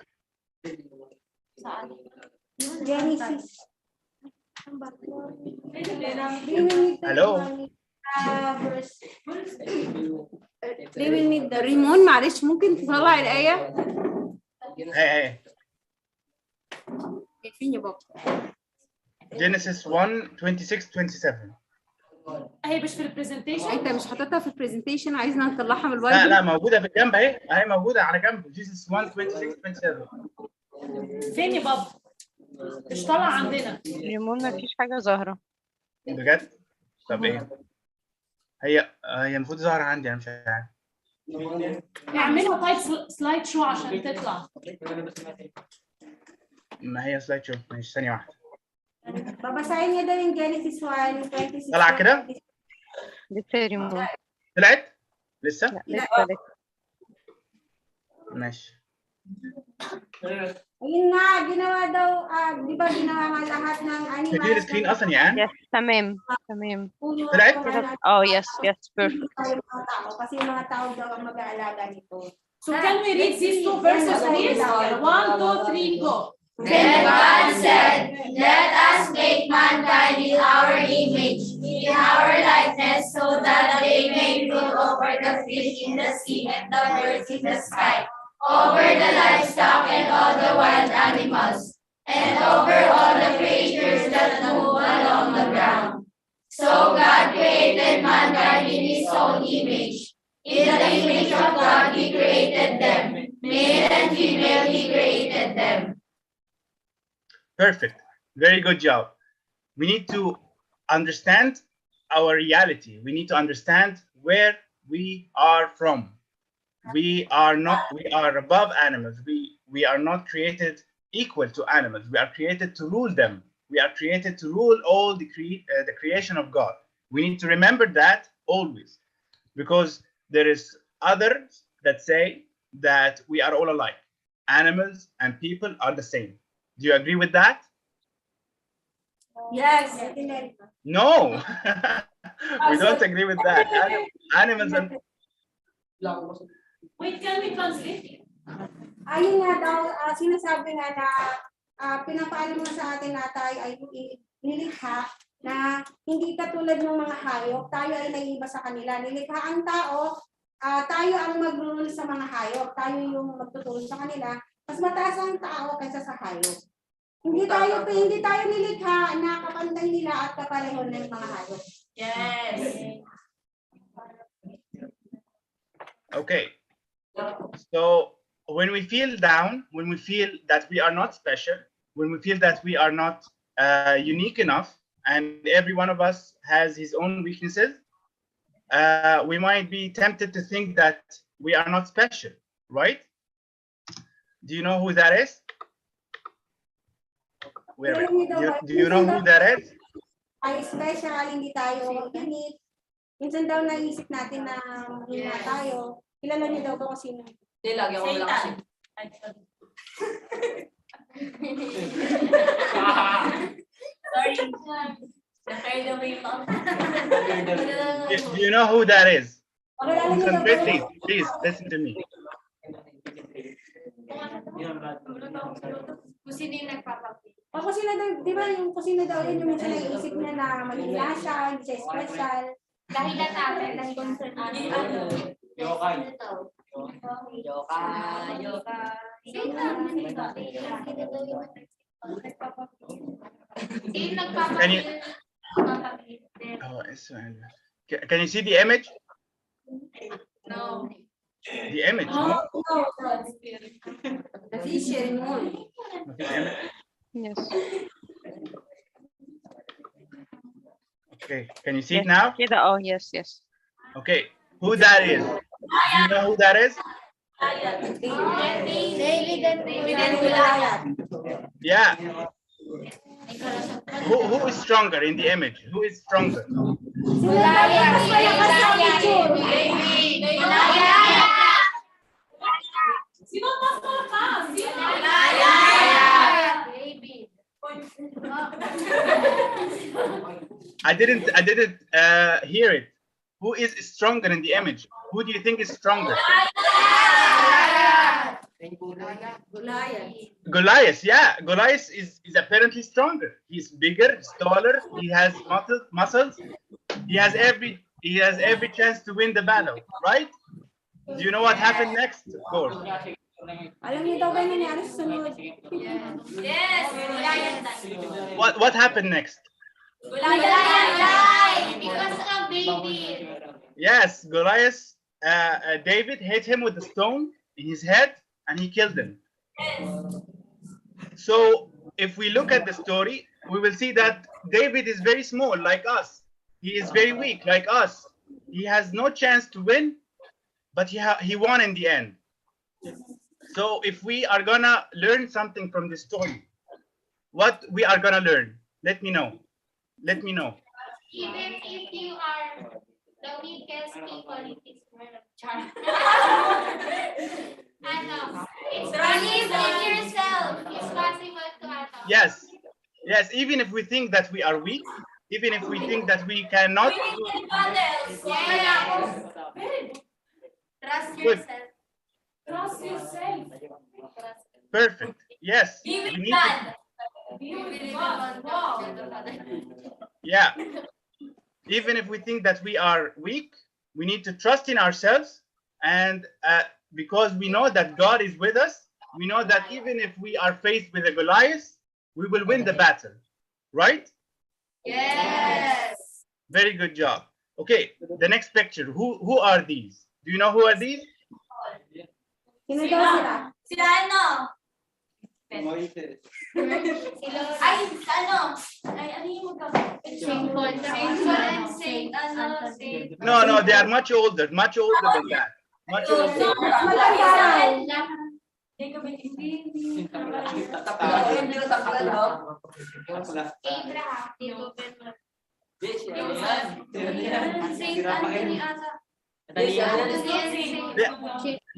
Genesis. Hello. They will need the Ramon معلش ممكن تطلع الآية؟ Hey. فين يا بابا؟ Genesis 1:26-27. هي مش في البرزنتيشن. انت مش حاططها في البرزنتيشن عايزنا نطلعها من الوايت؟ لا موجوده في الجنب اهي موجوده على جنب. Genesis 1:26-27. فين يا بابا؟ مش طالعه عندنا. ريمون ما فيش حاجة ظاهرة. بجد؟ طب ايه؟ هي المفروض ظاهره عندي انا مش عارف. اعملها طيب سلايد شو عشان تطلع. ما هي سلايد شو ماشي ثانيه واحده. babasahin niya daw yung Genesis 1:26. طلع كده؟ لسه ريمون. طلعت؟ لسه؟ لا لسه. ماشي. Ayun nga, ginawa daw, di ba ginawa nga lahat ng animals. شايفين السكرين اصلا يا ان؟ Yes, تمام. طلعت؟ Oh yes, perfect. Kasi yung mga tao daw ang mag-aalaga nito. So can we read these two verses please? 1, 2, 3, go. Then God said, let us make mankind in our image, in our likeness, so that they may rule over the fish in the sea and the birds in the sky, over the livestock and all the wild animals, and over all the creatures that move along the ground. So God created mankind in his own image. In the image of God he created them, male and female he created them. Perfect. Very good job. We need to understand our reality. We need to understand where we are from. We are above animals. We are not created equal to animals. We are created to rule them. We are created to rule all the creation of God. We need to remember that always, because there is others that say that we are all alike. Animals and people are the same. Do you agree with that? Yes. No. We don't agree with that. Animals and Wait, can we translate? Ayun nga daw, sinasabi nga na pinapaalam mo sa atin na tayo ay nilikha na hindi katulad ng mga hayop, tayo ay naiiba sa kanila. Nilikha ang tao tayo ang mag-rule sa mga hayop. Tayo yung magtuturo sa kanila. Mas mataas ang tao kaysa sa hayop. Hindi tayo nilikha na kapantay nila at kapareho ng mga hayop. Yes. Okay. So when we feel down, when we feel that we are not special, when we feel that we are not unique enough, and every one of us has his own weaknesses, we might be tempted to think that we are not special, right? Do you know who that is? Wait. Do you know who that is? Ay special, hindi tayo unique. Minsan daw naisip natin na mahina tayo. Kilala niyo daw ba kung sino? Hindi, lagi ako lang kasi. Sorry. Do you know who that is? Kilala niyo daw ba? Please listen to me. Kung sino yung nagpapapit. O kung sino daw, di ba yung kung sino daw yun yung minsan naisip niya na mahina siya, hindi siya special. Dahil na natin, dahil concern Yokay. Can you? Oh, can you see the image? No. The image. No? The vision mo. Yes. Okay. Can you see it now? Oh, yes, yes. Okay. Who that is? Do you know who that is? David and Goliath. Yeah. Who is stronger in the image? Who is stronger? Sino mas malakas? I didn't hear it. Who is stronger in the image? Who do you think is stronger? Goliath, yeah. Goliath is apparently stronger. He's bigger, he's taller, he has muscles. He has every chance to win the battle, right? Do you know what happened next? Of course. Alam niyo daw ba yung nangyari sa sunod? Yes. What happened next? Goliath because of David. Yes, Goliath, David hit him with a stone in his head and he killed him. So if we look at the story, we will see that David is very small like us. He is very weak like us. He has no chance to win, but he won in the end. So if we are gonna learn something from this story, what we are gonna learn, let me know. Let me know. Even if you are the weakest people, it is more of charm. It's possible in yourself. It's possible to Yes, yes. Even if we think that we are weak, even if we think that we cannot. Trust Good. yourself. Trust yourself. Perfect. Yes. Be we with need God. to- Be with God. Wow. Yeah. Even if we think that we are weak, we need to trust in ourselves. And because we know that God is with us, we know that even if we are faced with a Goliath, we will win the battle. Right? Yes. Very good job. Okay, the next picture. Who are these? Do you know who are these? Sino daw sila? Sila ano? Ay, ano? Ay, ano yung Saint Paul. Saint ano? Saint. No, they are much older than that. Much older.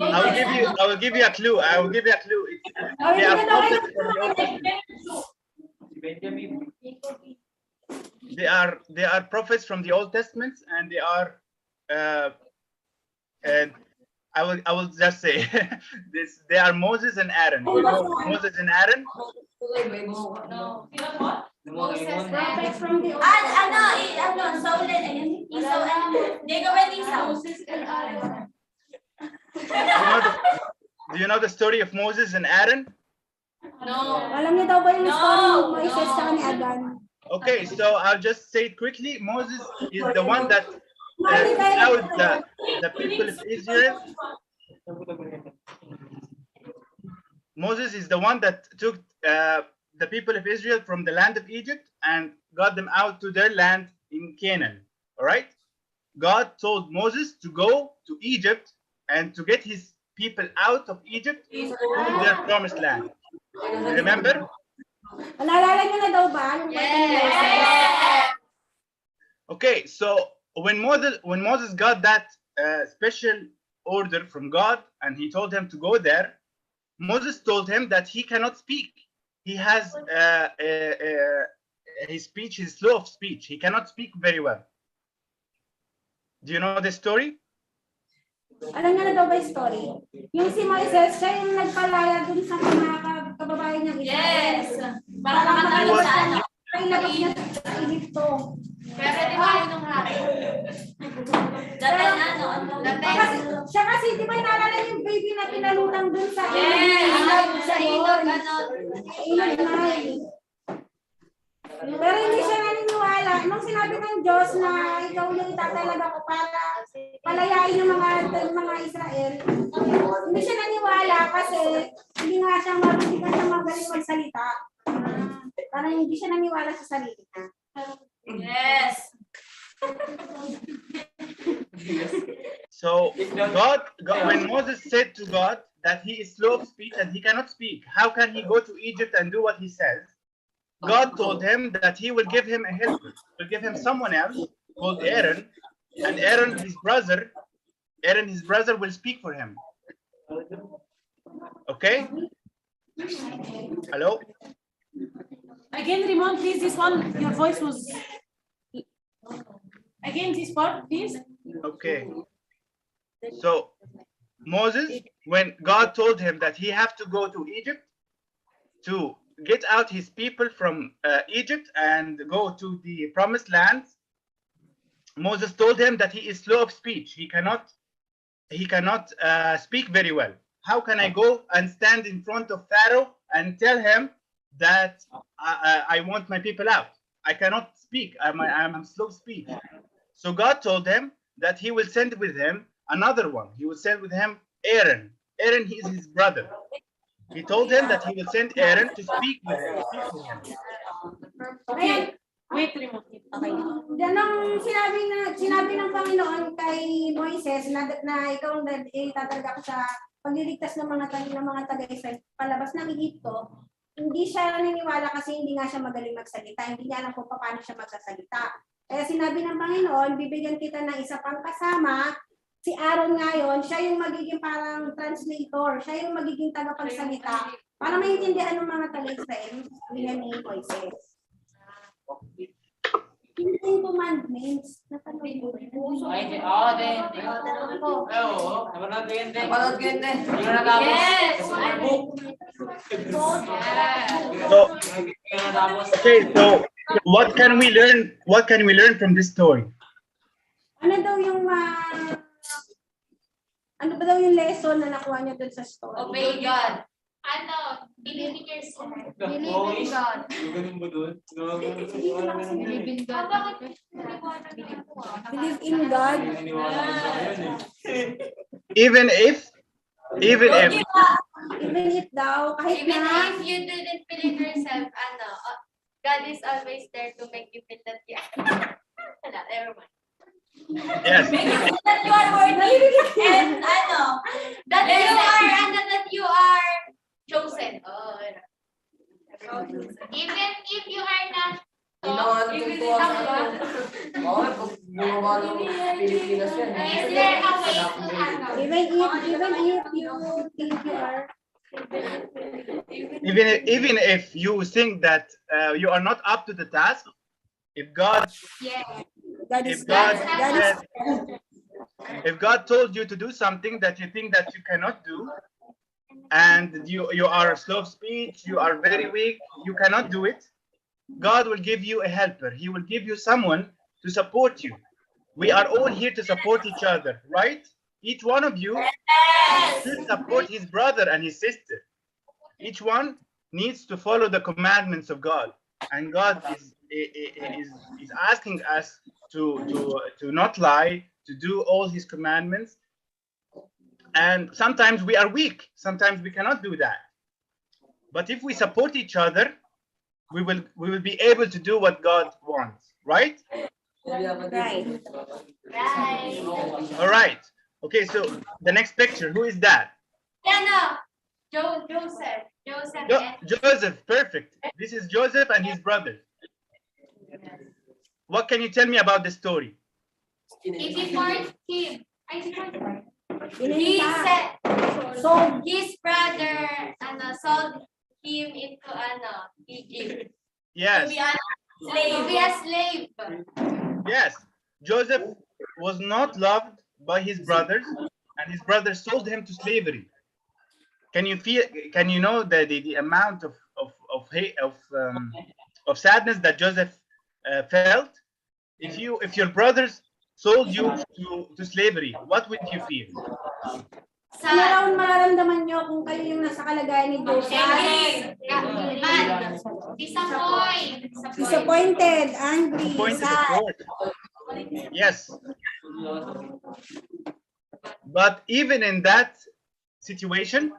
I will give you a clue. They are prophets from the Old Testament. They are prophets from the Old Testament, and they are and I will just say this. They are Moses and Aaron. You know Moses and Aaron? No. Prophets from the Old Ano, Saul and Esau and Jacob and Esau. Do you know the story of Moses and Aaron? No. Alam niyo daw ba yung story ni Moises sa ni Agan? Okay, so I'll just say it quickly. Moses is the one that allowed the people of Israel. Moses is the one that took the people of Israel from the land of Egypt and got them out to their land in Canaan. All right? God told Moses to go to Egypt and to get his people out of Egypt to their promised land. Remember? Naalala niyo na daw ba? Okay, so when Moses got that special order from God and he told him to go there, Moses told him that he cannot speak. He has his speech is slow of speech. He cannot speak very well. Do you know the story? Alam niyo na daw ba yung story? Yung si Moises, siya yung nagpalaya dun sa mga kababayan niyang Israel. Yes. Para makatalo sa ano. Ay, labas niya sa Egypto. Pero di ba yun nung hari? Dati na, no? Siya kasi, di ba naalala niyo yung baby na pinalulang dun sa Sa ilog, ano? ilog na Pero hindi siya naniniwala. Nung sinabi ng Diyos na ikaw yung itatalaga ko para palayain yung mga Israel, hindi siya naniwala kasi hindi nga siya magaling magsalita. Parang hindi siya naniwala sa sarili niya. Yes. So God, when Moses said to God that he is slow of speech and he cannot speak, how can he go to Egypt and do what he says? God told him that he will give him a helper, will give him someone else called Aaron, and Aaron, his brother, will speak for him. Okay? Hello? Again, Ramon, please, this one, your voice was... Again, this part, please. Okay. So, Moses, when God told him that he have to go to Egypt to get out his people from Egypt and go to the promised land, Moses told him that he is slow of speech. He cannot speak very well. How can I go and stand in front of Pharaoh and tell him that I want my people out? I cannot speak. I'm slow of speech. So God told him that he will send with him another one. He will send with him Aaron. Aaron, he is his brother. He told him that he will send Aaron to speak with him. Okay. Wait, Ramon. Okay. Ganong sinabi ng Panginoon kay Moises na ikaw ang itatalaga ko sa pagliligtas ng mga taga-Israel palabas ng Egypto, hindi siya naniniwala kasi hindi nga siya magaling magsalita. Hindi niya alam kung paano siya magsasalita. Kaya sinabi ng Panginoon, bibigyan kita ng isa pang kasama. Si Aaron ngayon, siya yung magiging parang translator. Siya yung magiging tagapagsalita para maintindihan ng mga taga-Israel ni Moises. Yung Ten Commandments, napanood mo rin. Yes! Okay, so what can we learn? What can we learn from this story? Ano daw yung ano ba daw yung lesson na nakuha niyo dun sa story? Obey God. Ano? Believe in yourself. Believe in God. Believe in God. Believe in God. Even if daw, kahit Even na, if you didn't believe yourself, ano, God is always there to make you feel that you never mind. Yes. That you are worthy and ano, that you are chosen. Oh, even if you are not, is there a way to ano? even if you think you are, Even if you think that you are not up to the task, if God God is if God God is if God told you to do something that you think that you cannot do, and you are slow of speech, you are very weak, you cannot do it, God will give you a helper. He will give you someone to support you. We are all here to support each other, right? Each one of you should support his brother and his sister. Each one needs to follow the commandments of God, and God is asking us to not lie, to do all his commandments. And sometimes we are weak, sometimes we cannot do that. But if we support each other, we will be able to do what God wants, right? Right. All right. Okay, so the next picture, who is that? Joseph. Joseph, perfect. This is Joseph and his brothers. What can you tell me about the story? He divorced him. He said, So, his brother sold him into Egypt. Yes. To be a slave. Yes. Joseph was not loved by his brothers, and his brothers sold him to slavery. Can you know the amount of sadness that Joseph felt? If your brothers sold you to slavery, what would you feel? ano raw mararamdaman nyo kung kayo yung nasa kalagayan ni Joseph? Disappointed, angry, Disappointed, of sad. course. Yes. But even in that situation,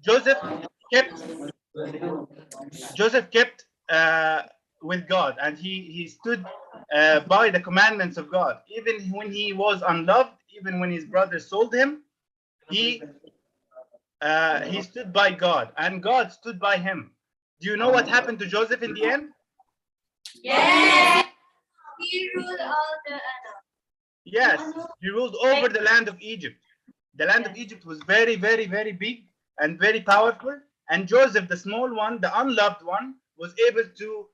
Joseph kept with God, and he stood by the commandments of God. Even when he was unloved, even when his brothers sold him, he stood by God, and God stood by him. Do you know what happened to Joseph in the end? Yes. He ruled all the Yes, he ruled over the land of Egypt. The land of Egypt was very, very, very big and very powerful. And Joseph, the small one, the unloved one, was able to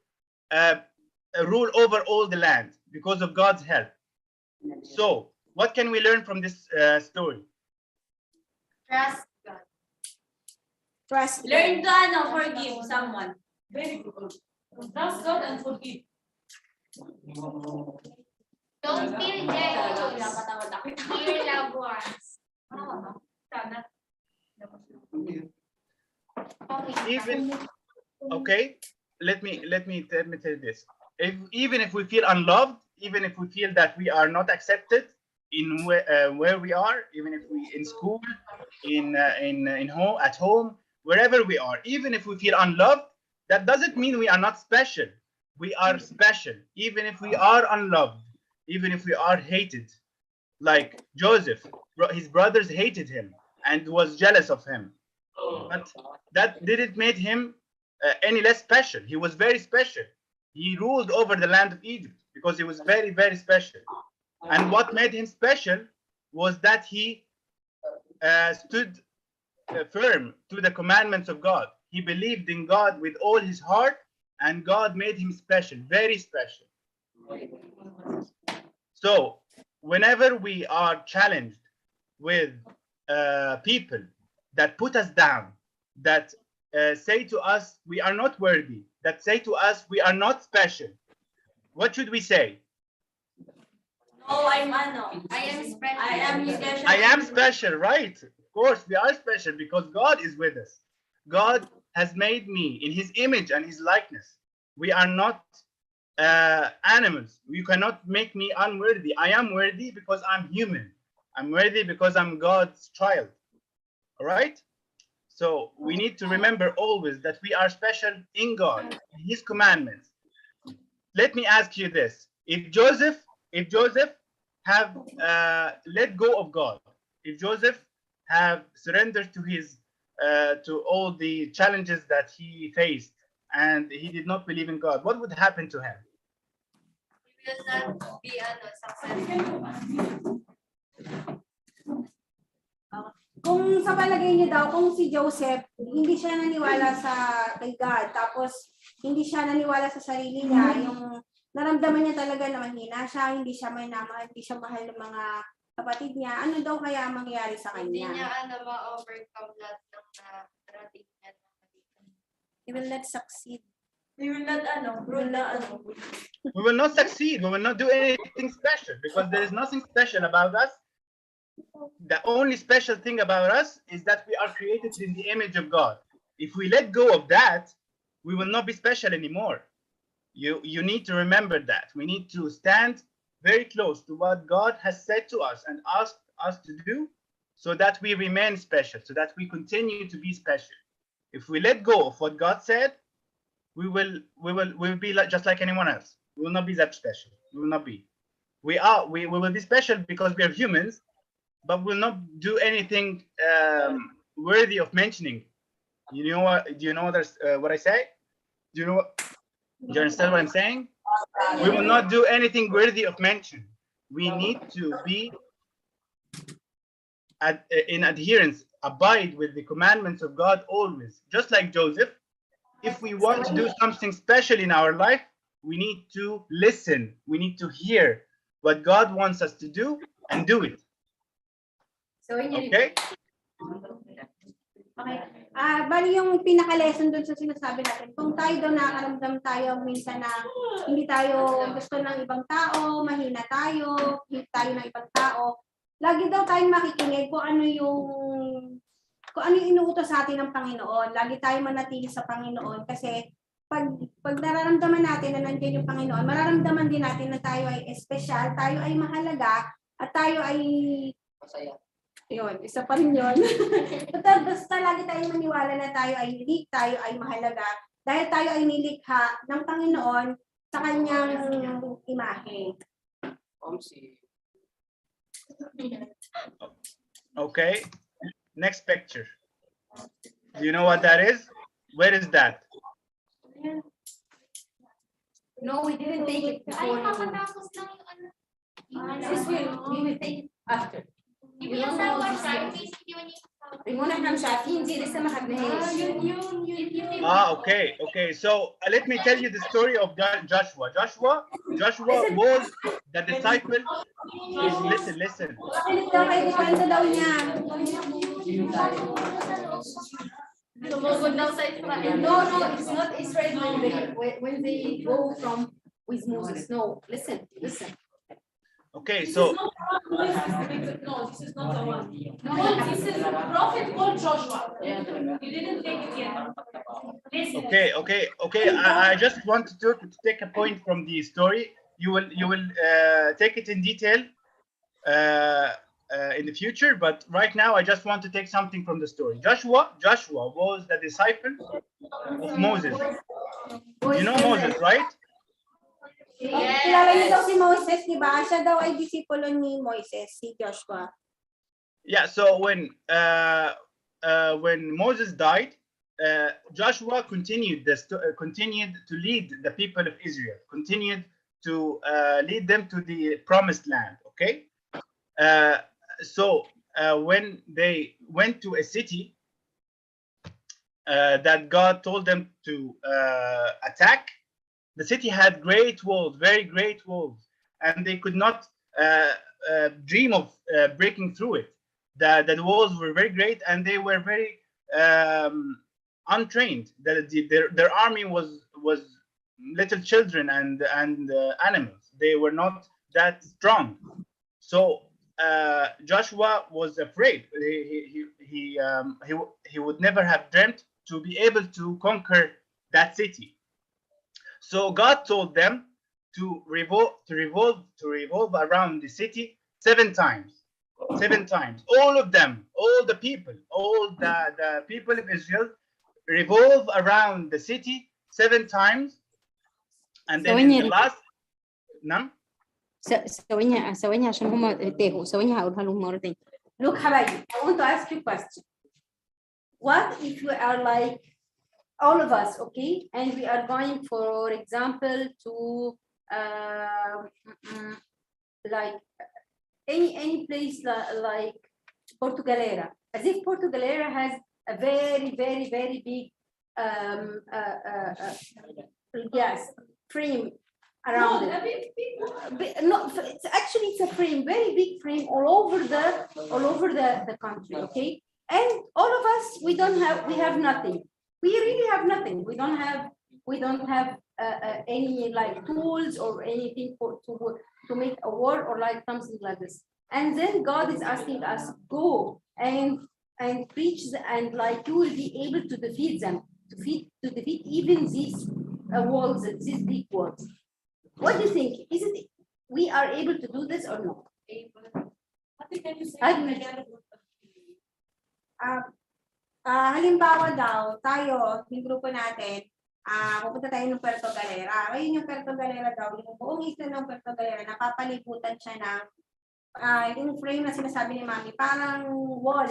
rule over all the land because of God's help. So, what can we learn from this story? trust God. Trust Learn God. to forgive someone. Very good. Trust God and forgive. Don't feel jealous. Dear loved ones. Even okay, let me tell you this. Even if we feel unloved, even if we feel that we are not accepted in where we are, even if we in school, in home, at home, wherever we are, even if we feel unloved, that doesn't mean we are not special. We are special, even if we are unloved, even if we are hated. Like Joseph, his brothers hated him and was jealous of him, but that didn't make him any less special. He was very special. He ruled over the land of Egypt because he was very, very special. And what made him special was that he stood firm to the commandments of God. He believed in God with all his heart, and God made him special, very special. So whenever we are challenged with people that put us down, that say to us we are not worthy, that say to us we are not special, what should we say? No, I am special. I am special, right? Of course, we are special because God is with us. God has made me in his image and his likeness. We are not animals. You cannot make me unworthy. I am worthy because I'm human. I'm worthy because I'm God's child. All right? So we need to remember always that we are special in God, in his commandments. Let me ask you this. If Joseph have let go of God, if Joseph have surrendered to his to all the challenges that he faced, and he did not believe in God, what would happen to him? He will not be successful. Kung sa palagay niyo daw, kung si Joseph, hindi siya naniwala kay God, tapos hindi siya naniwala sa sarili niya, yung naramdaman niya talaga na mahina siya, hindi siya hindi siya mahal ng mga kapatid niya, ano daw kaya ang mangyayari sa kanya? Hindi niya ma-overcome lahat ng narating niya. He will not succeed. We will not We will not succeed. We will not do anything special because there is nothing special about us. The only special thing about us is that we are created in the image of God. If we let go of that, we will not be special anymore. You need to remember that. We need to stand very close to what God has said to us and asked us to do so that we remain special, so that we continue to be special. If we let go of what God said, we will be just like anyone else. We will not be that special. We will not be. We will be special because we are humans, but will not do anything worthy of mentioning. You know what? Do you know what I say? Do you understand what I'm saying? We will not do anything worthy of mention. We need to be in adherence, abide with the commandments of God always. Just like Joseph, if we want to do something special in our life, we need to listen. We need to hear what God wants us to do and do it. Okay? Okay. Bali yung pinaka-lesson dun sa sinasabi natin, kung tayo daw nakakaramdam tayo minsan na hindi tayo gusto ng ibang tao, mahina tayo, hate tayo ng ibang tao, lagi daw tayong makikinig kung ano yung inuutos sa atin ng Panginoon. Lagi tayong manatili sa Panginoon kasi pag nararamdaman natin na nandiyan yung Panginoon, mararamdaman din natin na tayo ay espesyal, tayo ay mahalaga, at tayo ay masaya. Yun, isa pa rin yun. Basta lagi tayong maniwala na tayo ay unique, tayo ay mahalaga, dahil tayo ay nilikha ng Panginoon sa kanyang imahe. Okay, next picture. Do you know what that is? Where is that? No, we didn't take it before. We will take it after. Okay. So let me tell you the story of Joshua. Joshua was the disciple. Listen. No, it's not Israel when they go from with Moses. No, listen. Okay, so This is not the one. No, this is prophet called Joshua. You didn't take it yet. Listen. Okay. I just wanted to take a point from the story. You will take it in detail in the future, but right now I just want to take something from the story. Joshua was the disciple of Moses. You know Moses, right? Kilala niyo daw si Moses, di ba? Siya daw ay disipulo ni Moises, si Joshua. Yeah, so when Moses died, Joshua continued to lead the people of Israel, continued to lead them to the promised land. Okay, so when they went to a city that God told them to attack, the city had great walls, very great walls, and they could not dream of breaking through it. The walls were very great, and they were very untrained. Their army was little children and animals. They were not that strong. So Joshua was afraid. He would never have dreamt to be able to conquer that city. So God told them to revolve around the city 7 times. 7 times. All of them, all the people of Israel revolve around the city 7 times. And then in the last ثواني عشان هم تاهوا. ثواني هقولها لهم مرتين. Look حبايبي, I want to ask you a question. What if you are like all of us, okay, and we are going, for example, to like any place like Portugalera, as if Portugalera has a very, very, very big frame around it. No, it's a frame, very big frame all over the country, okay? And all of us, we have nothing. We really have nothing. We don't have We don't have any like tools or anything to make a war or like something like this. And then God is asking us, go and preach and like you will be able to defeat them, to defeat even these walls, these big walls. What do you think? Is it we are able to do this or no? Halimbawa daw, tayo, yung grupo natin, pupunta tayo ng Puerto Galera. Ayun yung Puerto Galera daw, yung buong isla ng Puerto Galera, napapalibutan siya ng yung frame na sinasabi ni Mami, parang wall,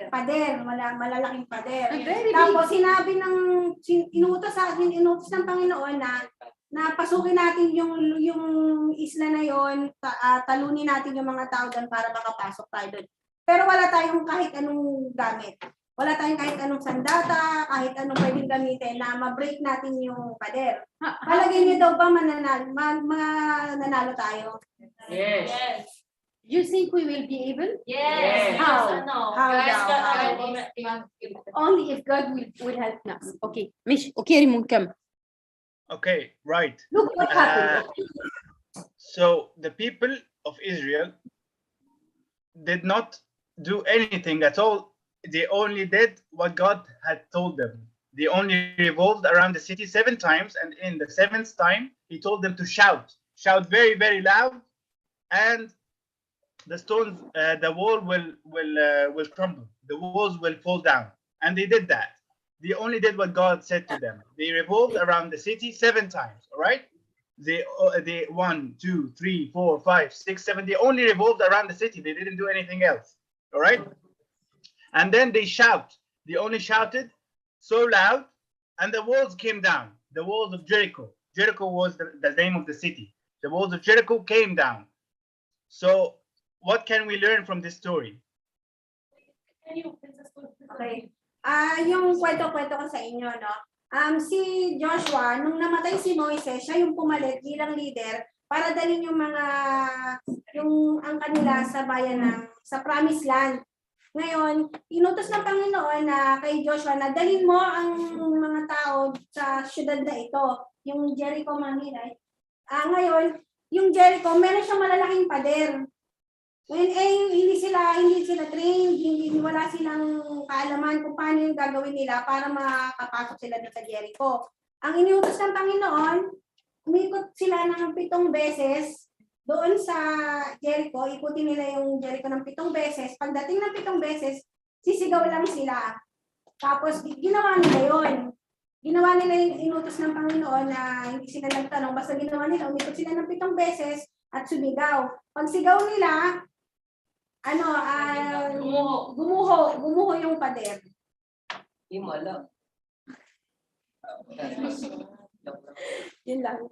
pader, malalaking pader. Tapos sinabi ng, inutos ng Panginoon na pasukin natin yung isla na yon, talunin natin yung mga tao doon para makapasok tayo doon. Pero wala tayong kahit anong gamit. Wala tayong kahit anong sandata, kahit anong pwedeng gamitin na ma-break natin yung pader. Palagay niyo daw ba mananalo tayo? Yes. You think we will be able? Yes. How? How? How? Only if God will help us. Okay. مش okay ريمون كم. Okay, right. Look what happened. So the people of Israel did not do anything at all. They only did what God had told them. They only revolved around the city 7 times, and in the 7th time, he told them to shout very, very loud, and the stones, the wall will crumble. The walls will fall down, and they did that. They only did what God said to them. They revolved around the city 7 times. All right. They 1, 2, 3, 4, 5, 6, 7. They only revolved around the city. They didn't do anything else. All right. And then they shout. They only shouted so loud, and the walls came down. The walls of Jericho. Jericho was the name of the city. The walls of Jericho came down. So what can we learn from this story? Okay. Yung kwento-kwento ko sa inyo, no? Si Joshua, nung namatay si Moises, siya yung pumalit bilang leader para dalhin yung ang kanila sa bayan sa Promised Land. Ngayon, inutos ng Panginoon na kay Joshua na dalhin mo ang mga tao sa syudad na ito, yung Jericho, Manila. Ngayon, yung Jericho, meron siyang malalaking pader. Ngayon, hindi sila trained, wala silang kaalaman kung paano yung gagawin nila para makapasok sila sa Jericho. Ang iniutos ng Panginoon, umikot sila ng 7 beses doon sa Jericho, ikutin nila yung Jericho ng 7 beses. Pagdating ng 7 beses, sisigaw lang sila. Tapos, ginawa nila yun. Ginawa nila yung inutos ng Panginoon na hindi sila nagtanong. Basta ginawa nila, umikot sila ng 7 beses at sumigaw. Pag sigaw nila, gumuho yung pader. Himala. Yun lang.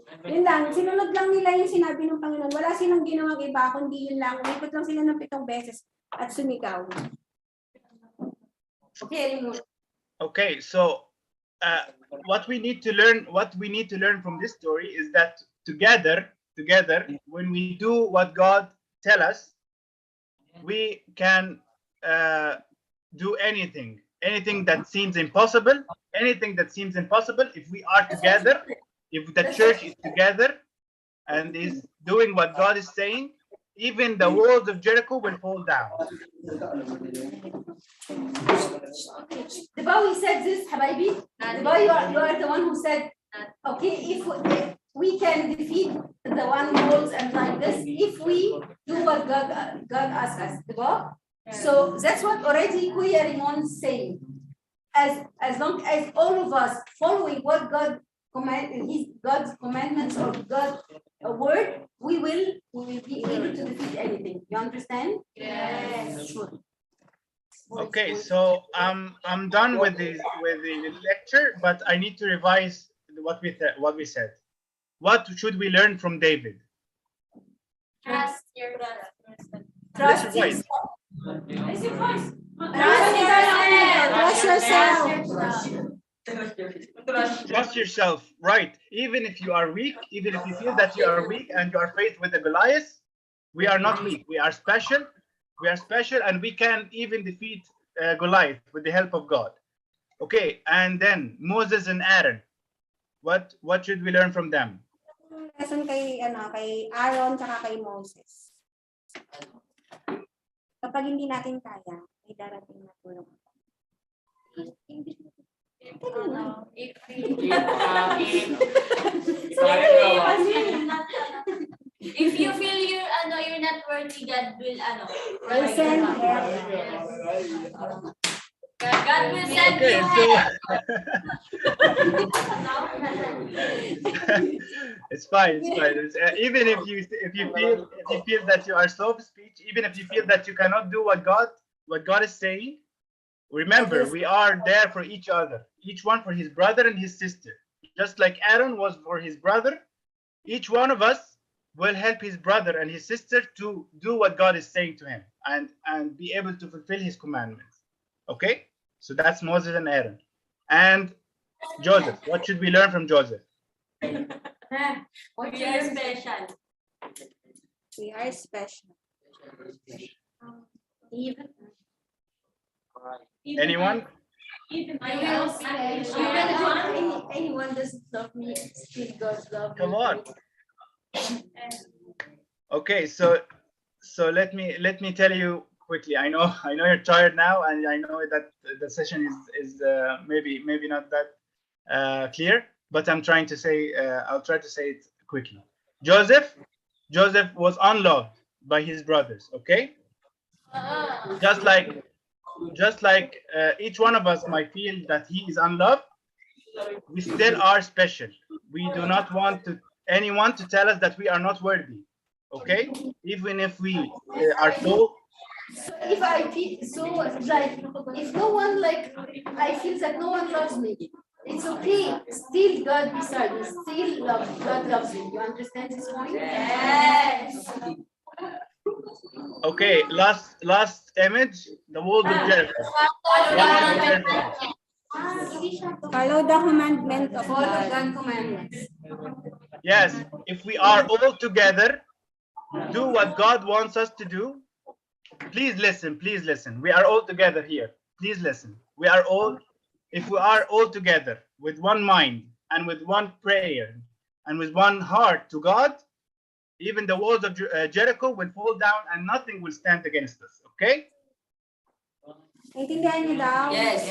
Sinunod lang nila yung sinabi ng Panginoon. Wala silang ginawang iba, kundi yun lang. Umikot lang sila ng 7 beses at sumigaw. Okay, so what we need to learn from this story is that together, when we do what God tells us, we can do anything that seems impossible. If we are together, if the church is together and is doing what God is saying, even the walls of Jericho will fall down. Diba we said this, Habibi? Diba you are the one who said, okay, if we can defeat the one walls and like this, if we do what God asks us, diba? So that's what already Kuya Rimon is saying. As long as all of us following what God's commandments or God's word, we will be able to defeat anything. You understand? Yes. Sure. Okay, so I'm done with the lecture, but I need to revise what we said. What should we learn from David? Trust your brother. Trust yourself. Trust yourself, right? Even if you are weak, even if you feel that you are weak and you are faced with a Goliath, we are not weak. We are special. We are special, and we can even defeat Goliath with the help of God. Okay, and then Moses and Aaron. What should we learn from them? Lesson kay Aaron tsaka kay Moses. Kapag hindi natin kaya, may darating na tulong. If you feel you're not worthy, God will Send help. God will send Okay, you so help. it's fine. Even if you feel that you are slow of speech, even if you feel that you cannot do what God is saying, remember we are there for each other, each one for his brother and his sister. Just like Aaron was for his brother, each one of us will help his brother and his sister to do what God is saying to him and be able to fulfill his commandments. Okay? So that's Moses and Aaron. And Joseph, what should we learn from Joseph? We are special. We are special. Anyone? Anyone doesn't love me, still God loves me. Come on. Okay, so let me tell you quickly. I know you're tired now, and I know that the session is maybe not that clear, but I'm trying to say I'll try to say it quickly. Joseph was unloved by his brothers. Okay, just like each one of us might feel that he is unloved, we still are special. We do not want anyone to tell us that we are not worthy. Okay, even if we are told. So if I feel so like, if no one I feel that no one loves me, it's okay. Still God beside me. Still God loves me. You understand this point? Yes. Okay, last image, the walls of Jericho. Follow the commandment of Follow God. God's commandments. Yes, if we are all together, do what God wants us to do. Please listen. We are all together here. Please listen. If we are all together with one mind and with one prayer and with one heart to God, even the walls of Jericho will fall down and nothing will stand against us. Okay? Naintindihan niyo daw? Yes.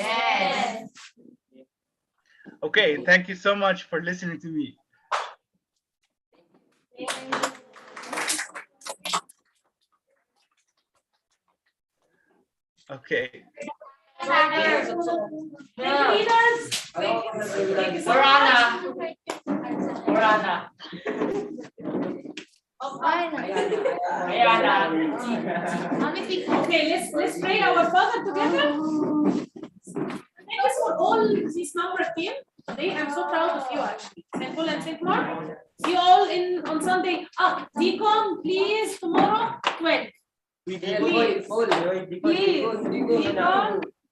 Okay, thank you so much for listening to me. Okay. Okay, let's pray our Father together. Thank you for all these number team. Today I'm so proud of you actually. St. Paul and St. Mark. See you all on Sunday. Deacon, please tomorrow 12. Please,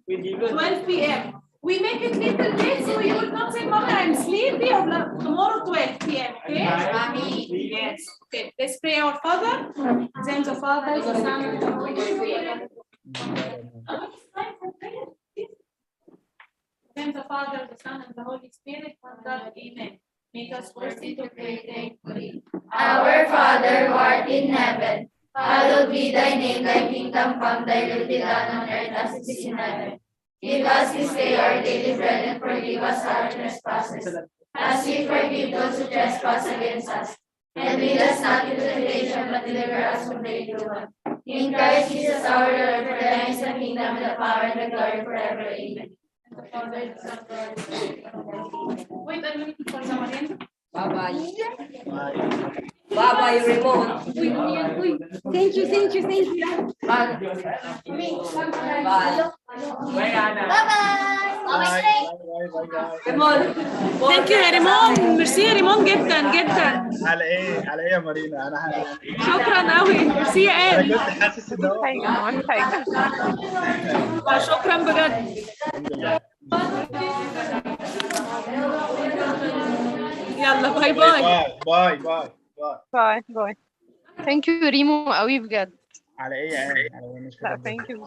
12 p.m. We make it little late so you will not say, Mommy, I'm sleepy. Or tomorrow 12 p.m. Okay? Mommy. Yes. Okay. Let's pray our Father. In the name of the Father, the Son, and the Holy Spirit. In the name of the Father, the Son, and the Holy Spirit. One God. Amen. Make us worthy to pray thankfully. Our Father who art in heaven, hallowed be thy name, thy kingdom come, thy will be done on earth as it is in heaven. Give us this day our daily bread and forgive us our trespasses, as we forgive those who trespass against us. And lead us not into temptation, but deliver us from the evil one. In Christ Jesus our Lord, for thine is the kingdom and the power and the glory forever. Amen. Wait, I'm looking for someone. Bye-bye. Bye-bye, Raymond. Thank you. Bye. Raymond. Thank you Raymond. ميرسي يا ريمون جدا جدا. على ايه يا مارينا؟ شكرا قوي. ميرسي يا انا آد. كنت حاسس ان هو شكرا بجد. الحمد لله. يلا باي باي. باي. باي. Thank you ريمو قوي بجد. على ايه يا آية؟ على ايه؟ مش لا كده. thank you بجد.